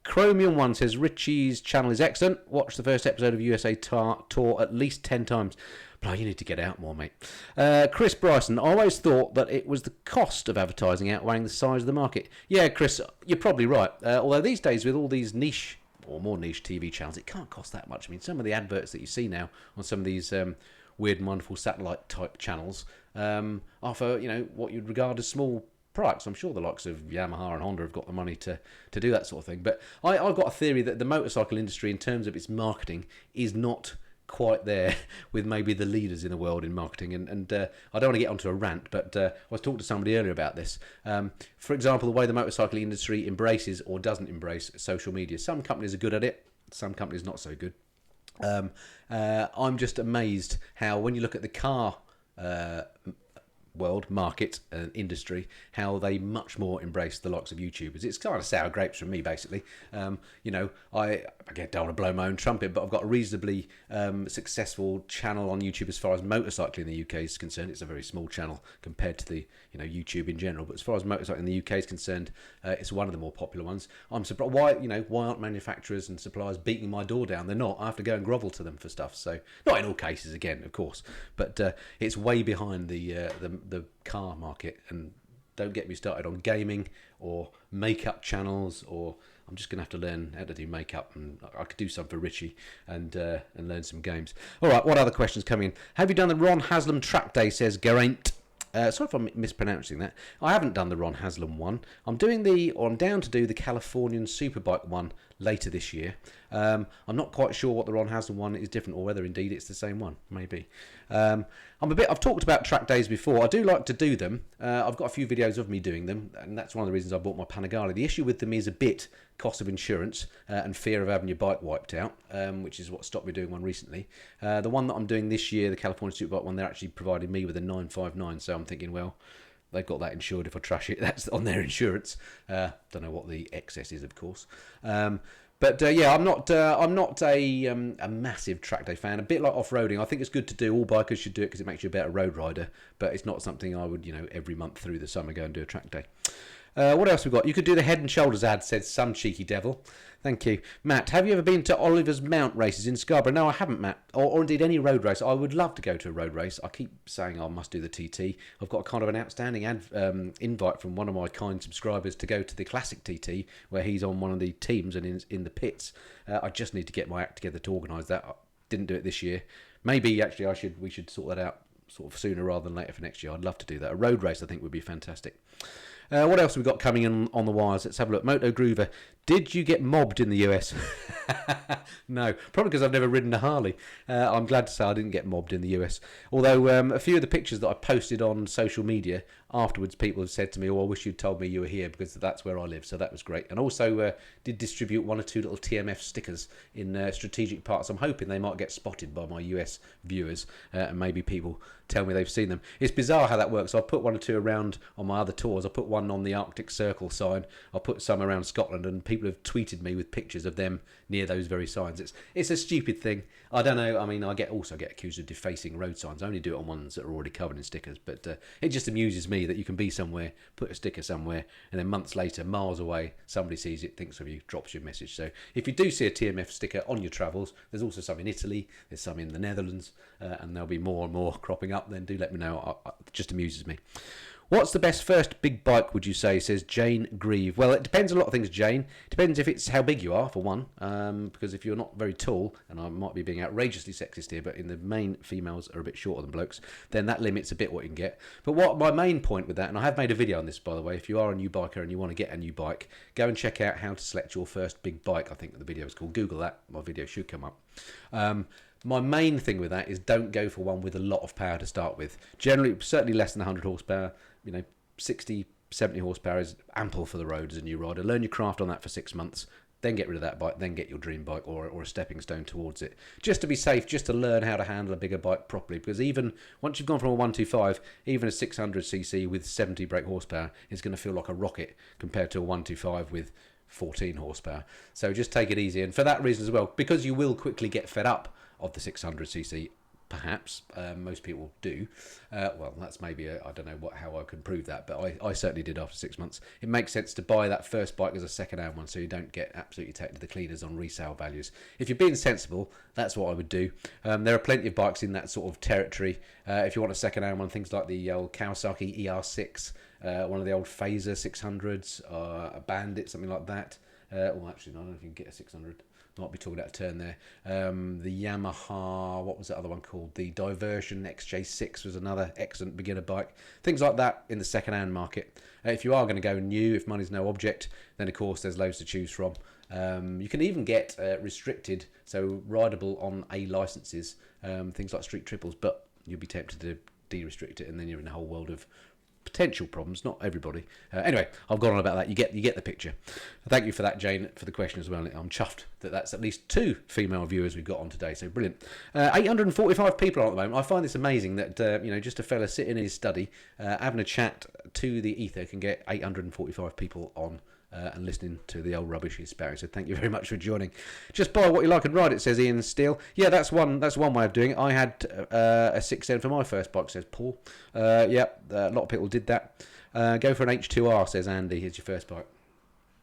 Chromium 1 says, Richie's channel is excellent. Watch the first episode of USA Tour at least 10 times. But you need to get out more, mate. Chris Bryson, I always thought that it was the cost of advertising outweighing the size of the market. Yeah, Chris, you're probably right. Although these days, with all these niche or more niche TV channels, it can't cost that much. I mean, some of the adverts that you see now on some of these weird and wonderful satellite type channels are for, what you'd regard as small products. I'm sure the likes of Yamaha and Honda have got the money to do that sort of thing. But I've got a theory that the motorcycle industry, in terms of its marketing, is not quite there with maybe the leaders in the world in marketing. And I don't want to get onto a rant, but I was talking to somebody earlier about this. For example, the way the motorcycle industry embraces or doesn't embrace social media. Some companies are good at it, some companies not so good. I'm just amazed how, when you look at the car world, market and industry, how they much more embrace the likes of YouTubers. It's kind of sour grapes from me, basically. I don't want to blow my own trumpet, but I've got a reasonably successful channel on YouTube as far as motorcycling in the UK is concerned. It's a very small channel compared to the YouTube in general, but as far as motorcycling in the UK is concerned, it's one of the more popular ones. I'm surprised why aren't manufacturers and suppliers beating my door down? They're not. I have to go and grovel to them for stuff. So not in all cases, again, of course, but it's way behind the car market. And don't get me started on gaming or makeup channels, or I'm just going to have to learn how to do makeup, and I could do some for Richie and learn some games. All right, what other questions coming in? Have you done the Ron Haslam track day, says Geraint. Sorry if I'm mispronouncing that. I haven't done the Ron Haslam one. I'm down to do the Californian Superbike one later this year. I'm not quite sure what the Ron Haslam one is different, or whether indeed it's the same one. Maybe. I've talked about track days before. I do like to do them. I've got a few videos of me doing them, and that's one of the reasons I bought my Panigale. The issue with them is a bit cost of insurance and fear of having your bike wiped out, which is what stopped me doing one recently. The one that I'm doing this year, the California Superbike one, they're actually providing me with a 959, so I'm thinking, well, they've got that insured. If I trash it, that's on their insurance. Don't know what the excess is, of course. But I'm not a massive track day fan. A bit like off-roading, I think it's good to do. All bikers should do it because it makes you a better road rider. But it's not something I would, every month through the summer go and do a track day. What else we got? You could do the Head and Shoulders ad, said some cheeky devil. Thank you. Matt, have you ever been to Oliver's Mount races in Scarborough? No, I haven't, Matt. Or indeed any road race. I would love to go to a road race. I keep saying I must do the TT. I've got kind of an outstanding invite from one of my kind subscribers to go to the Classic TT, where he's on one of the teams and in the pits. I just need to get my act together to organise that. I didn't do it this year. Maybe, actually, we should sort that out sort of sooner rather than later for next year. I'd love to do that. A road race, I think, would be fantastic. What else have we got coming in on the wires? Let's have a look. Moto Groover. Did you get mobbed in the US? No, probably because I've never ridden a Harley. I'm glad to say I didn't get mobbed in the US. Although a few of the pictures that I posted on social media afterwards, people have said to me, "Oh, I wish you'd told me you were here because that's where I live." So that was great. And also did distribute one or two little TMF stickers in strategic parts. I'm hoping they might get spotted by my US viewers and maybe people tell me they've seen them. It's bizarre how that works. I've put one or two around on my other tours. I put one on the Arctic Circle sign. I put some around Scotland, and people have tweeted me with pictures of them near those very signs. It's a stupid thing. I don't know. I mean, I also get accused of defacing road signs. I only do it on ones that are already covered in stickers. But it just amuses me that you can be somewhere, put a sticker somewhere, and then months later, miles away, somebody sees it, thinks of you, drops you a message. So if you do see a TMF sticker on your travels, there's also some in Italy, there's some in the Netherlands, and there'll be more and more cropping up. Then do let me know. It just amuses me. What's the best first big bike, would you say, says Jane Grieve? Well, it depends on a lot of things, Jane. It depends if it's how big you are, for one, because if you're not very tall, and I might be being outrageously sexist here, but in the main, females are a bit shorter than blokes, then that limits a bit what you can get. But what my main point with that, and I have made a video on this, by the way, if you are a new biker and you want to get a new bike, go and check out how to select your first big bike. I think the video is called. Google that. My video should come up. My main thing with that is don't go for one with a lot of power to start with. Generally, certainly less than 100 horsepower. 60, 70 horsepower is ample for the road as a new rider. Learn your craft on that for 6 months, then get rid of that bike, then get your dream bike or a stepping stone towards it. Just to be safe, just to learn how to handle a bigger bike properly. Because even once you've gone from a 125, even a 600cc with 70 brake horsepower is going to feel like a rocket compared to a 125 with 14 horsepower. So just take it easy. And for that reason as well, because you will quickly get fed up of the 600cc, perhaps most people do. Well, that's maybe I don't know how I can prove that, but I certainly did after 6 months. It makes sense to buy that first bike as a second-hand one, so you don't get absolutely taken to the cleaners on resale values. If you're being sensible, that's what I would do. There are plenty of bikes in that sort of territory. If you want a second-hand one, things like the old Kawasaki ER6, one of the old Phaser 600s, a Bandit, something like that. Actually, no, I don't know if you can get a 600. Might be talking out of turn there. The Yamaha, what was that other one called? The Diversion XJ6 was another excellent beginner bike. Things like that in the second-hand market. If you are going to go new, if money's no object, then of course there's loads to choose from. You can even get restricted, so rideable on A licenses, things like street triples, but you'll be tempted to de-restrict it, and then you're in a whole world of potential problems. Not everybody. Anyway, I've gone on about that. You get the picture. Thank you for that, Jane, for the question as well. I'm chuffed that that's at least 2 female viewers we've got on today. So brilliant. 845 people on at the moment. I find this amazing that just a fella sitting in his study having a chat to the ether can get 845 people on. And listening to the old rubbish he's spouting. So thank you very much for joining. Just buy what you like and ride it, says Ian Steele. Yeah, that's one way of doing it. I had a 6N for my first bike, says Paul. A lot of people did that. Go for an H2R, says Andy. Here's your first bike.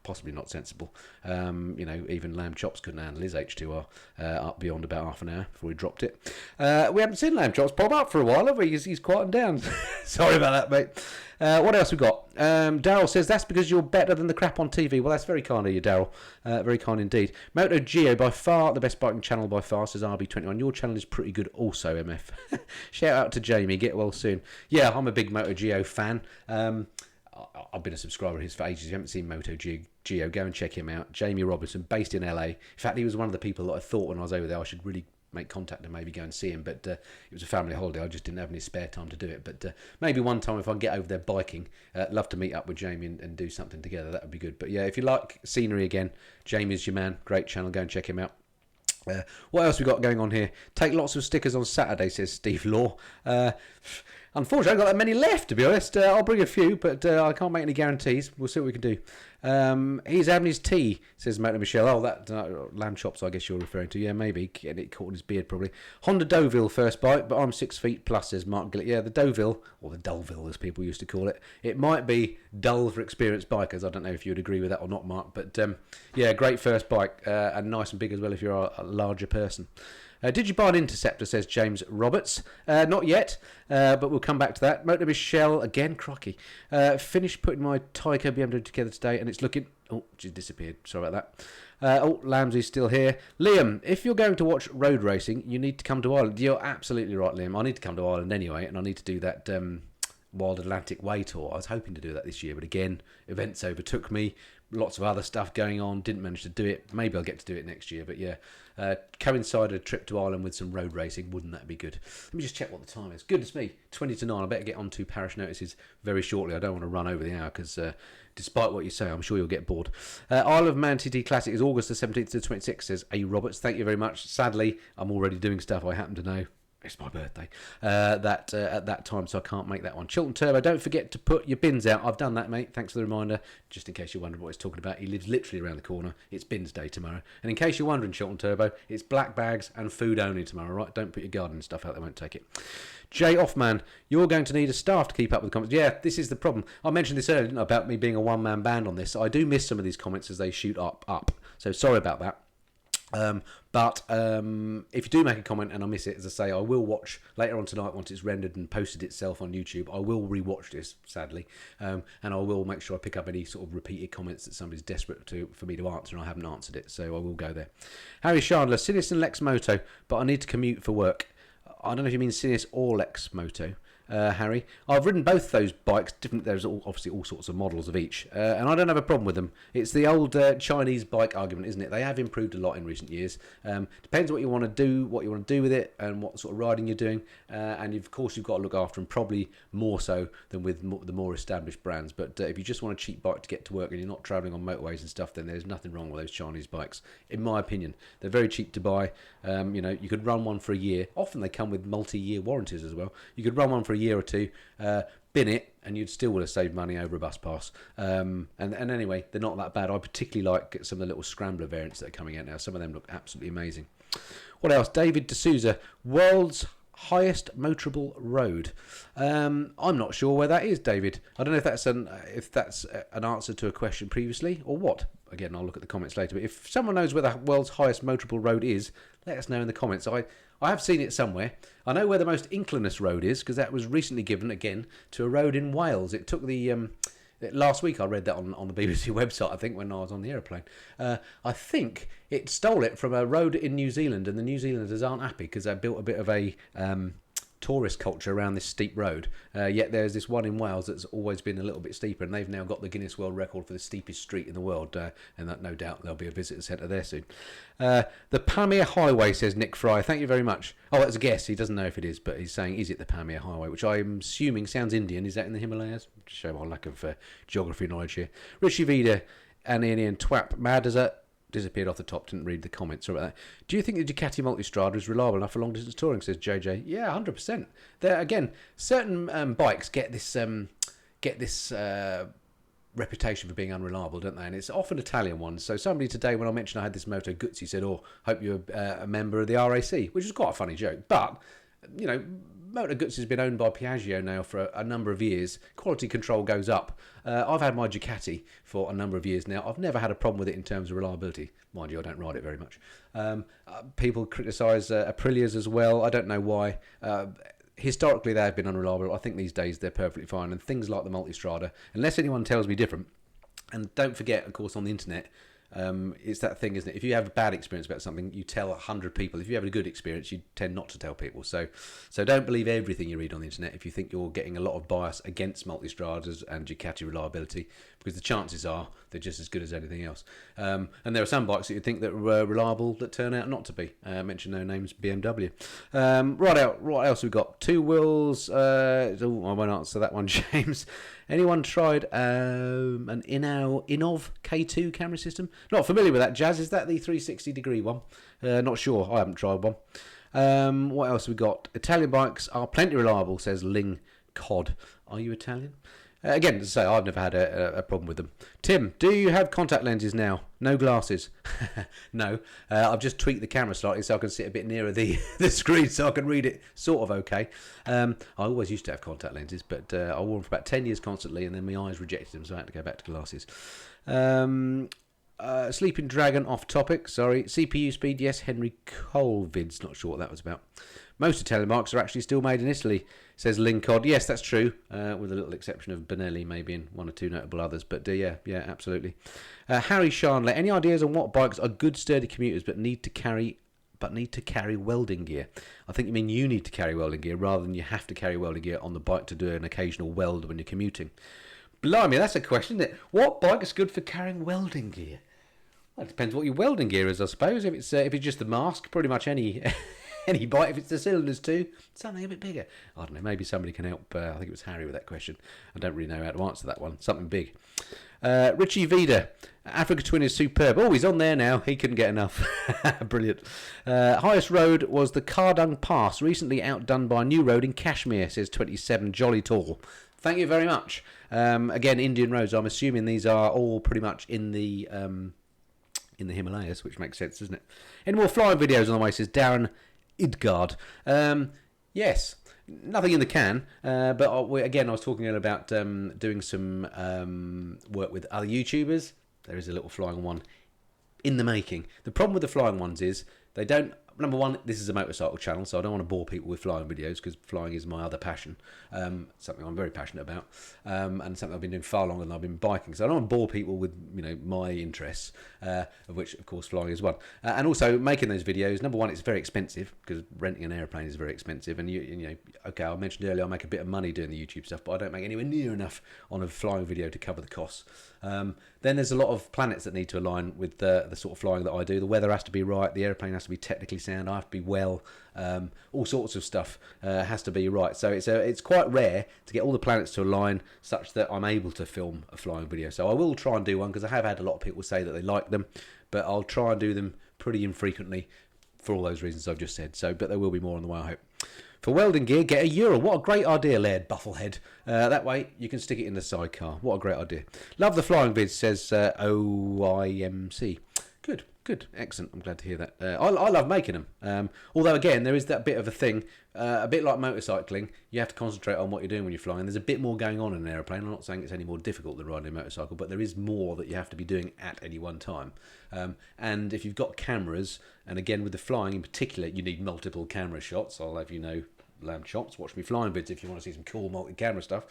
Possibly not sensible. Even Lamb Chops couldn't handle his H2R up beyond about half an hour before he dropped it. We haven't seen Lamb Chops pop up for a while, have we? He's quieting down. Sorry about that, mate. What else we got? Daryl says, that's because you're better than the crap on TV. Well, that's very kind of you, Daryl. Very kind indeed. Moto Geo, by far the best biking channel by far, says RB21. Your channel is pretty good also, MF. Shout out to Jamie. Get well soon. Yeah, I'm a big Moto Geo fan. I've been a subscriber of his for ages. If you haven't seen Moto Geo, go and check him out. Jamie Robinson, based in LA. In fact, he was one of the people that I thought when I was over there I should really make contact and maybe go and see him. But it was a family holiday. I just didn't have any spare time to do it. But maybe one time if I get over there biking, love to meet up with Jamie and do something together. That would be good. But yeah, if you like scenery again, Jamie's your man. Great channel. Go and check him out. What else we got going on here? Take lots of stickers on Saturday, says Steve Law. Unfortunately, I haven't got that many left, to be honest. I'll bring a few, but I can't make any guarantees. We'll see what we can do. He's having his tea, says Motor Michelle. Oh, that lamb chops, I guess you're referring to. Yeah, maybe. Getting it caught in his beard, probably. Honda Deauville first bite, but I'm 6 feet plus, says Mark Gillett. Yeah, the Deauville, or the Dulville, as people used to call it. It might be dull for experienced bikers. I don't know if you would agree with that or not, Mark. But, yeah, great first bike, and nice and big as well if you're a larger person. Did you buy an Interceptor, says James Roberts? Not yet, but we'll come back to that. Motor Michelle, again, crocky. Finished putting my Tyco BMW together today, and it's looking... Oh, she's disappeared. Sorry about that. Lambsy's still here. Liam, if you're going to watch road racing, you need to come to Ireland. You're absolutely right, Liam. I need to come to Ireland anyway, and I need to do that Wild Atlantic Way tour. I was hoping to do that this year, but again, events overtook me. Lots of other stuff going on. Didn't manage to do it. Maybe I'll get to do it next year, but yeah. Coincided a trip to Ireland with some road racing. Wouldn't that be good? Let me just check what the time is. Goodness me, 20 to 9. I better get on to Parish Notices very shortly. I don't want to run over the hour because despite what you say, I'm sure you'll get bored. Isle of Man TT Classic is August the 17th to the 26th, says A. Roberts. Thank you very much. Sadly, I'm already doing stuff I happen to know. It's my birthday at that time, so I can't make that one. Chilton Turbo, don't forget to put your bins out. I've done that, mate. Thanks for the reminder. Just in case you're wondering what he's talking about, he lives literally around the corner. It's bins day tomorrow. And in case you're wondering, Chilton Turbo, it's black bags and food only tomorrow, right? Don't put your garden stuff out, they won't take it. Jay Offman, you're going to need a staff to keep up with the comments. Yeah, this is the problem. I mentioned this earlier, didn't I, about me being a one-man band on this. I do miss some of these comments as they shoot up. So sorry about that. But if you do make a comment and I miss it, as I say, I will watch later on tonight once it's rendered and posted itself on YouTube. I will rewatch this, sadly, and I will make sure I pick up any sort of repeated comments that somebody's desperate for me to answer and I haven't answered it, so I will go there. Harry Chandler, Sinus and Lex Moto, but I need to commute for work. I don't know if you mean Sinus or Lex Moto. Harry, I've ridden both those bikes. There's obviously all sorts of models of each, and I don't have a problem with them. It's the old Chinese bike argument, isn't it? They have improved a lot in recent years. Depends what you want to do, with it, and what sort of riding you're doing. And of course, you've got to look after them, probably more so than with the more established brands. But if you just want a cheap bike to get to work and you're not travelling on motorways and stuff, then there's nothing wrong with those Chinese bikes, in my opinion. They're very cheap to buy. You could run one for a year. Often they come with multi-year warranties as well. You could run one for a year or two, bin it, and you'd still would have saved money over a bus pass. And anyway, they're not that bad. I particularly like some of the little scrambler variants that are coming out now. Some of them look absolutely amazing. What else? David D'Souza, world's highest motorable road. I'm not sure where that is, David. I don't know if that's an answer to a question previously or what. Again, I'll look at the comments later. But if someone knows where the world's highest motorable road is, let us know in the comments. I have seen it somewhere. I know where the most inclinous road is because that was recently given again to a road in Wales. It took the Last week I read that on the BBC website, I think, when I was on the aeroplane. I think it stole it from a road in New Zealand, and the New Zealanders aren't happy because they built a bit of a tourist culture around this steep road. Yet there's this one in Wales that's always been a little bit steeper, and they've now got the Guinness World Record for the steepest street in the world, and that no doubt there'll be a visitor centre there soon. The Pamir Highway, says Nick Fry. Thank you very much. Oh, that's a guess. He doesn't know if it is, but he's saying, is it the Pamir Highway, which I'm assuming sounds Indian. Is that in the Himalayas? To show my lack of geography knowledge here. Richie Vida and Ian Twap. Mad as a... Disappeared off the top, didn't read the comments. Sorry about that. Do you think the Ducati Multistrada is reliable enough for long distance touring, says JJ? Yeah, 100%. There again, certain bikes get this reputation for being unreliable, don't they? And it's often Italian ones. So somebody today, when I mentioned I had this Moto Guzzi, said, "Oh, hope you're a member of the RAC," which is quite a funny joke. But you know, Moto Guzzi has been owned by Piaggio now for a number of years. Quality control goes up. I've had my Ducati for a number of years now. I've never had a problem with it in terms of reliability. Mind you, I don't ride it very much. People criticise Aprilias as well. I don't know why. Historically, they have been unreliable. I think these days they're perfectly fine. And things like the Multistrada, unless anyone tells me different, and don't forget, of course, on the internet, it's that thing, isn't it? If you have a bad experience about something, you tell 100 people. If you have a good experience, you tend not to tell people. So don't believe everything you read on the internet if you think you're getting a lot of bias against Multistradas and Ducati reliability, because the chances are they're just as good as anything else. And there are some bikes that you think that were reliable that turn out not to be. Mention no names, BMW. Right out. What else we got? Two wheels. I won't answer that one, James. Anyone tried an Inov K2 camera system? Not familiar with that, Jazz. Is that the 360 degree one? Not sure. I haven't tried one. What else we got? Italian bikes are plenty reliable, says Ling Cod. Are you Italian? Again, to say, I've never had a problem with them. Tim, do you have contact lenses now? No glasses? No. I've just tweaked the camera slightly so I can sit a bit nearer the screen so I can read it sort of okay. I always used to have contact lenses, but I wore them for about 10 years constantly, and then my eyes rejected them, so I had to go back to glasses. Sleeping Dragon off topic, sorry. CPU speed, yes. Henry Colvids, not sure what that was about. Most Italian marks are actually still made in Italy, says Lincod. Yes, that's true, with a little exception of Benelli, maybe, and one or two notable others. But yeah, absolutely. Harry Sharnley, any ideas on what bikes are good sturdy commuters but need to carry welding gear? I think you mean you need to carry welding gear rather than you have to carry welding gear on the bike to do an occasional weld when you're commuting. Blimey, that's a question, isn't it? What bike is good for carrying welding gear? Well, it depends what your welding gear is, I suppose. If it's just the mask, pretty much any bike. If it's the cylinders too, something a bit bigger. I don't know, maybe somebody can help. I think it was Harry with that question. I don't really know how to answer that one. Something big. Richie Vida, Africa Twin is superb. Oh, he's on there now. He couldn't get enough. Brilliant. Highest road was the Kardung Pass, recently outdone by a new road in Kashmir, says 27 Jolly Tall. Thank you very much. Again, Indian roads. I'm assuming these are all pretty much in the Himalayas, which makes sense, doesn't it? Any more flying videos on the way, says Darren Idgard. Yes, nothing in the can, but I was talking earlier about doing some work with other YouTubers. There is a little flying one in the making. The problem with the flying ones is they don't... Number one, this is a motorcycle channel, so I don't want to bore people with flying videos because flying is my other passion, something I'm very passionate about, and something I've been doing far longer than I've been biking. So I don't want to bore people with my interests, of which of course flying is one. And also making those videos. Number one, it's very expensive because renting an airplane is very expensive. And okay, I mentioned earlier I make a bit of money doing the YouTube stuff, but I don't make anywhere near enough on a flying video to cover the costs. Then there's a lot of planets that need to align with the sort of flying that I do. The weather has to be right. The airplane has to be technically sound. I have to be well. All sorts of stuff has to be right. So it's quite rare to get all the planets to align such that I'm able to film a flying video. So I will try and do one because I have had a lot of people say that they like them, but I'll try and do them pretty infrequently for all those reasons I've just said. But there will be more on the way, I hope. For welding gear, get a Ural. What a great idea, Laird Bufflehead. That way you can stick it in the sidecar. What a great idea. Love the flying vids, says OIMC. Good, excellent. I'm glad to hear that. I love making them. Although, again, there is that bit of a thing, a bit like motorcycling. You have to concentrate on what you're doing when you're flying. There's a bit more going on in an aeroplane. I'm not saying it's any more difficult than riding a motorcycle, but there is more that you have to be doing at any one time. And if you've got cameras, and again with the flying in particular, you need multiple camera shots. I'll have lamb chops. Watch me flying vids if you want to see some cool multi-camera stuff.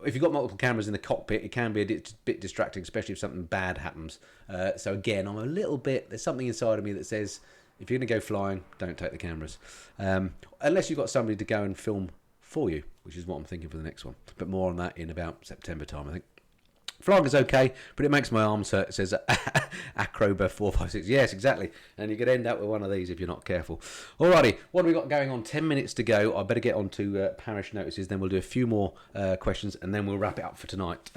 if you've got multiple cameras in the cockpit, it can be a bit distracting, especially if something bad happens. So again, I'm a little bit, there's something inside of me that says, if you're going to go flying, don't take the cameras. Unless you've got somebody to go and film for you, which is what I'm thinking for the next one. But more on that in about September time, I think. Flying is okay, but it makes my arms hurt. It says Acroba 456. Yes, exactly. And you could end up with one of these if you're not careful. Alrighty, what have we got going on? 10 minutes to go. I better get on to Parish Notices. Then we'll do a few more questions, and then we'll wrap it up for tonight.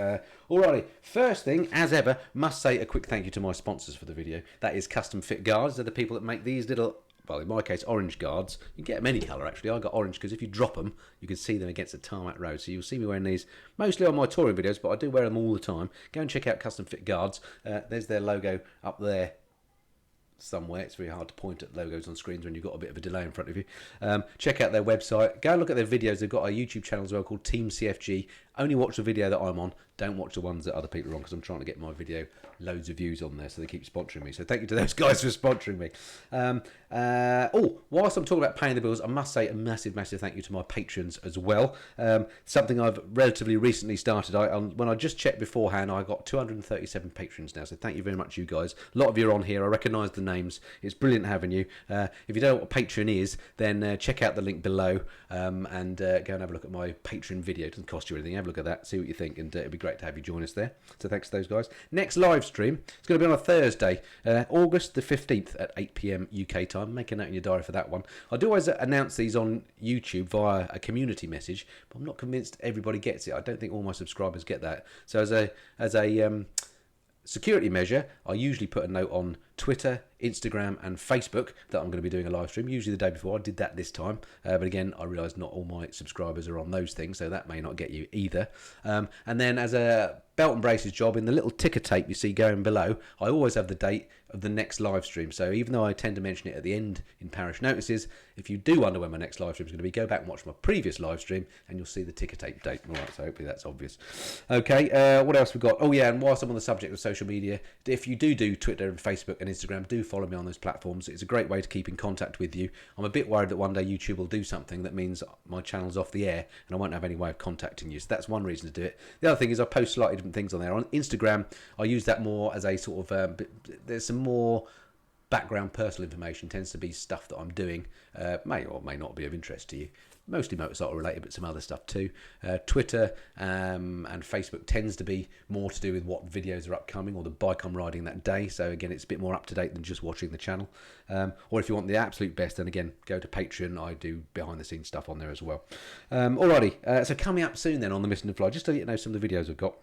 Alrighty, first thing, as ever, must say a quick thank you to my sponsors for the video. That is Custom Fit Guards. They're the people that make these little, well, in my case, orange guards. You can get them any colour, actually. I got orange because if you drop them, you can see them against a tarmac road. So you'll see me wearing these mostly on my touring videos, but I do wear them all the time. Go and check out Custom Fit Guards. There's their logo up there somewhere. It's very hard to point at logos on screens when you've got a bit of a delay in front of you. Check out their website. Go and look at their videos. They've got a YouTube channel as well called Team CFG. Only watch the video that I'm on. Don't watch the ones that other people are on because I'm trying to get my video loads of views on there, so they keep sponsoring me. So thank you to those guys for sponsoring me. Whilst I'm talking about paying the bills, I must say a massive thank you to my patrons as well. Something I've relatively recently started. When I just checked beforehand, I got 237 patrons now. So thank you very much, you guys. A lot of you are on here. I recognise the names. It's brilliant having you. If you don't know what Patreon is, then check out the link below and go and have a look at my Patreon video. It doesn't cost you anything. Have a look at that, see what you think, and it'd be great to have you join us there. So thanks to those guys. Next live stream, it's going to be on a Thursday, August the 15th at 8 PM UK time. Make a note in your diary for that one. I do always announce these on YouTube via a community message, but I'm not convinced everybody gets it. I don't think all my subscribers get that. So as a security measure, I usually put a note on Twitter, Instagram and Facebook that I'm going to be doing a live stream, usually the day before. I did that this time, but again, I realise not all my subscribers are on those things, so that may not get you either. And then as a belt and braces job, in the little ticker tape you see going below, I always have the date of the next live stream. So even though I tend to mention it at the end in Parish Notices, if you do wonder when my next live stream is going to be, go back and watch my previous live stream and you'll see the ticker tape date. All right, so hopefully that's obvious. Okay, what else we've got? Oh yeah, and whilst I'm on the subject of social media, if you do Twitter and Facebook and Instagram, do follow me on those platforms. It's a great way to keep in contact with you. I'm a bit worried that one day YouTube will do something that means my channel's off the air and I won't have any way of contacting you. So that's one reason to do it. The other thing is I post slightly different things on there. On Instagram, I use that more as a sort of, there's some more background personal information, tends to be stuff that I'm doing, may or may not be of interest to you. Mostly motorcycle related, but some other stuff too. Twitter and Facebook tends to be more to do with what videos are upcoming or the bike I'm riding that day. So again, it's a bit more up to date than just watching the channel. Or if you want the absolute best, then again, go to Patreon. I do behind the scenes stuff on there as well. Alrighty, so coming up soon then on the Missenden Fly, just to let you know some of the videos I've got.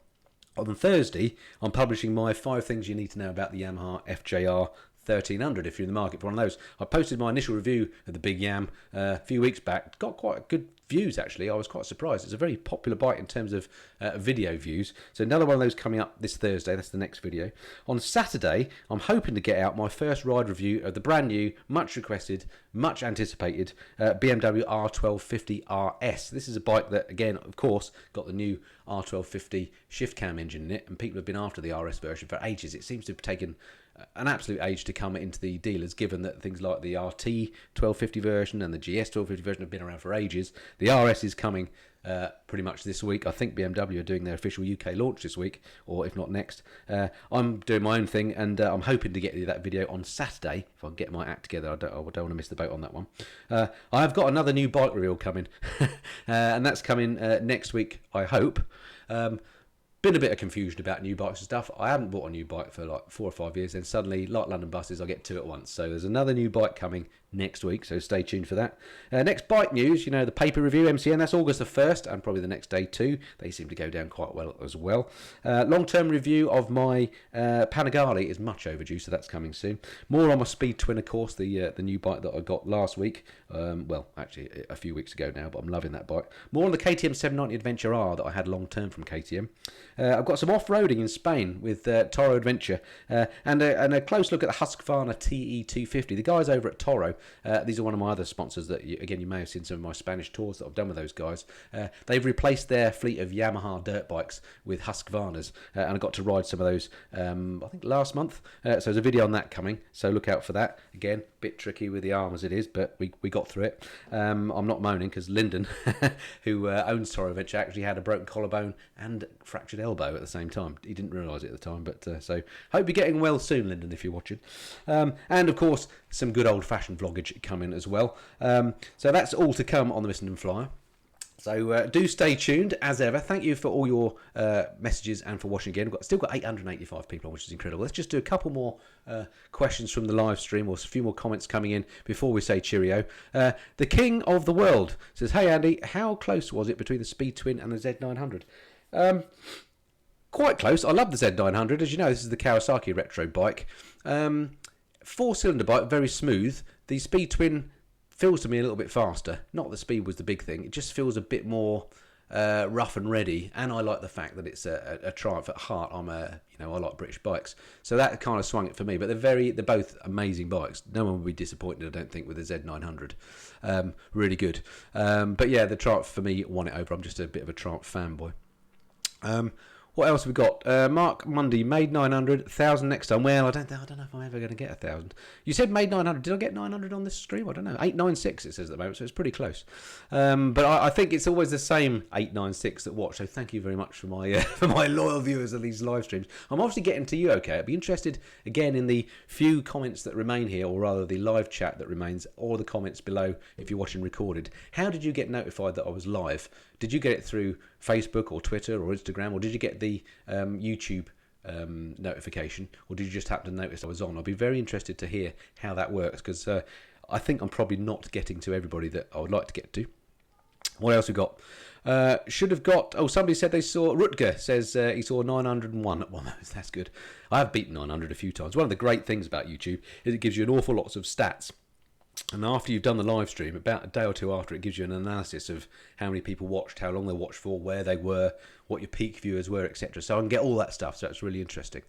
On Thursday, I'm publishing my 5 things you need to know about the Yamaha FJR 1300 if you're in the market for one of those. I posted my initial review of the Big Yam a few weeks back. Got quite good views actually. I was quite surprised. It's a very popular bike in terms of video views. So another one of those coming up this Thursday. That's the next video. On Saturday, I'm hoping to get out my first ride review of the brand new, much requested, much anticipated BMW R1250 RS. This is a bike that, again, of course, got the new R1250 shift cam engine in it, and people have been after the RS version for ages. It seems to have taken an absolute age to come into the dealers, given that things like the RT 1250 version and the GS 1250 version have been around for ages. The RS is coming pretty much this week. I think BMW are doing their official UK launch this week, or if not next. I'm doing my own thing, and I'm hoping to get you that video on Saturday if I can get my act together. I don't want to miss the boat on that one. I've got another new bike reel coming, and that's coming next week, I hope. Been a bit of confusion about new bikes and stuff. I haven't bought a new bike for like 4 or 5 years, then suddenly, like London buses, I get 2 at once. So there's another new bike coming next week, so stay tuned for that. Next bike news, you know, the paper review MCN, that's August the 1st, and probably the next day too. They seem to go down quite well as well. Long-term review of my Panigale is much overdue, so that's coming soon. More on my Speed Twin, of course, the new bike that I got last week. Well, actually a few weeks ago now, but I'm loving that bike. More on the KTM 790 Adventure R that I had long-term from KTM. I've got some off-roading in Spain with Toro Adventure and a close look at the Husqvarna TE250. The guys over at Toro, these are one of my other sponsors that, you may have seen some of my Spanish tours that I've done with those guys. They've replaced their fleet of Yamaha dirt bikes with Husqvarnas, and I got to ride some of those, I think, last month. So there's a video on that coming, so look out for that. Again, bit tricky with the arm as it is, but we got through it. I'm not moaning because Lyndon, who owns Toro Adventure, actually had a broken collarbone and fractured elbow at the same time. He didn't realise it at the time, but so hope you're getting well soon, Lyndon, if you're watching. And of course, some good old-fashioned vloggage coming as well. So that's all to come on the Missenden Flyer. So do stay tuned as ever. Thank you for all your messages and for watching again. We've still got 885 people on, which is incredible. Let's just do a couple more questions from the live stream, or a few more comments coming in before we say cheerio. The King of the World says, "Hey Andy, how close was it between the Speed Twin and the Z900?" Quite close. I love the Z900. As you know, this is the Kawasaki retro bike. 4-cylinder bike, very smooth. The Speed Twin feels to me a little bit faster. Not that speed was the big thing. It just feels a bit more rough and ready. And I like the fact that it's a Triumph at heart. I like British bikes, so that kind of swung it for me. But they're both amazing bikes. No one would be disappointed, I don't think, with the Z900. Really good. But yeah, the Triumph for me won it over. I'm just a bit of a Triumph fanboy. What else have we got? Mark Mundy, made 900, 1,000 next time. Well, I don't know if I'm ever going to get 1,000. You said made 900. Did I get 900 on this stream? I don't know. 896 it says at the moment, so it's pretty close. But I think it's always the same 896 that watch. So thank you very much for my for my loyal viewers of these live streams. I'm obviously getting to you. Okay, I'd be interested again in the few comments that remain here, or rather the live chat that remains, or the comments below if you're watching recorded. How did you get notified that I was live? Did you get it through Facebook or Twitter or Instagram, or did you get the YouTube notification, or did you just happen to notice I was on? I'll be very interested to hear how that works, because I think I'm probably not getting to everybody that I would like to get to. What else we got? Should have got... Oh, somebody said they saw... Rutger says he saw 901 at one moment. That's good. I have beaten 900 a few times. One of the great things about YouTube is it gives you an awful lots of stats. And after you've done the live stream, about a day or two after, it gives you an analysis of how many people watched, how long they watched for, where they were, what your peak viewers were, etc. So I can get all that stuff, so it's really interesting.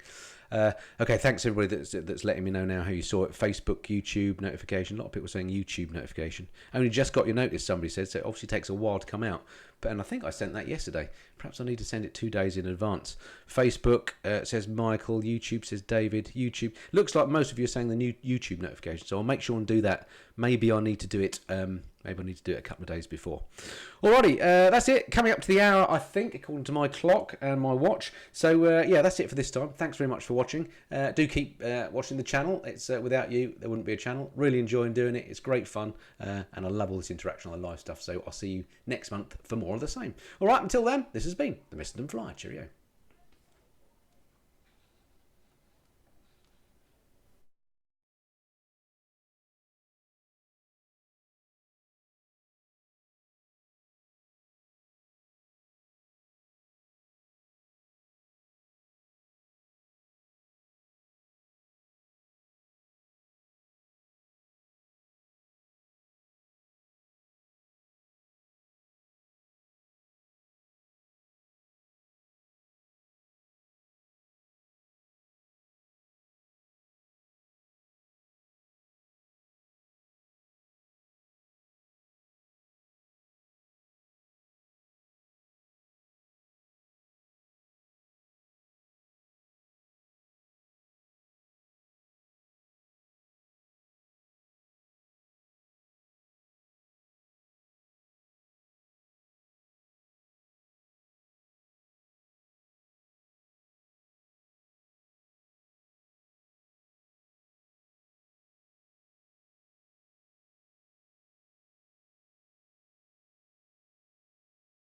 Okay, thanks everybody that's letting me know now how you saw it. Facebook, YouTube notification. A lot of people saying YouTube notification. Only just got your notice, somebody said, so it obviously takes a while to come out. And I think I sent that yesterday. Perhaps I need to send it 2 days in advance. Facebook says Michael. YouTube says David. YouTube. Looks like most of you are saying the new YouTube notification. So I'll make sure and do that. Maybe I need to do it. Maybe I need to do it a couple of days before. Alrighty, that's it. Coming up to the hour, I think, according to my clock and my watch. So yeah, that's it for this time. Thanks very much for watching. Do keep watching the channel. It's without you, there wouldn't be a channel. Really enjoying doing it. It's great fun, and I love all this interaction on the live stuff. So I'll see you next month for more of the same. All right, until then, this has been the Missenden Flyer. Cheerio.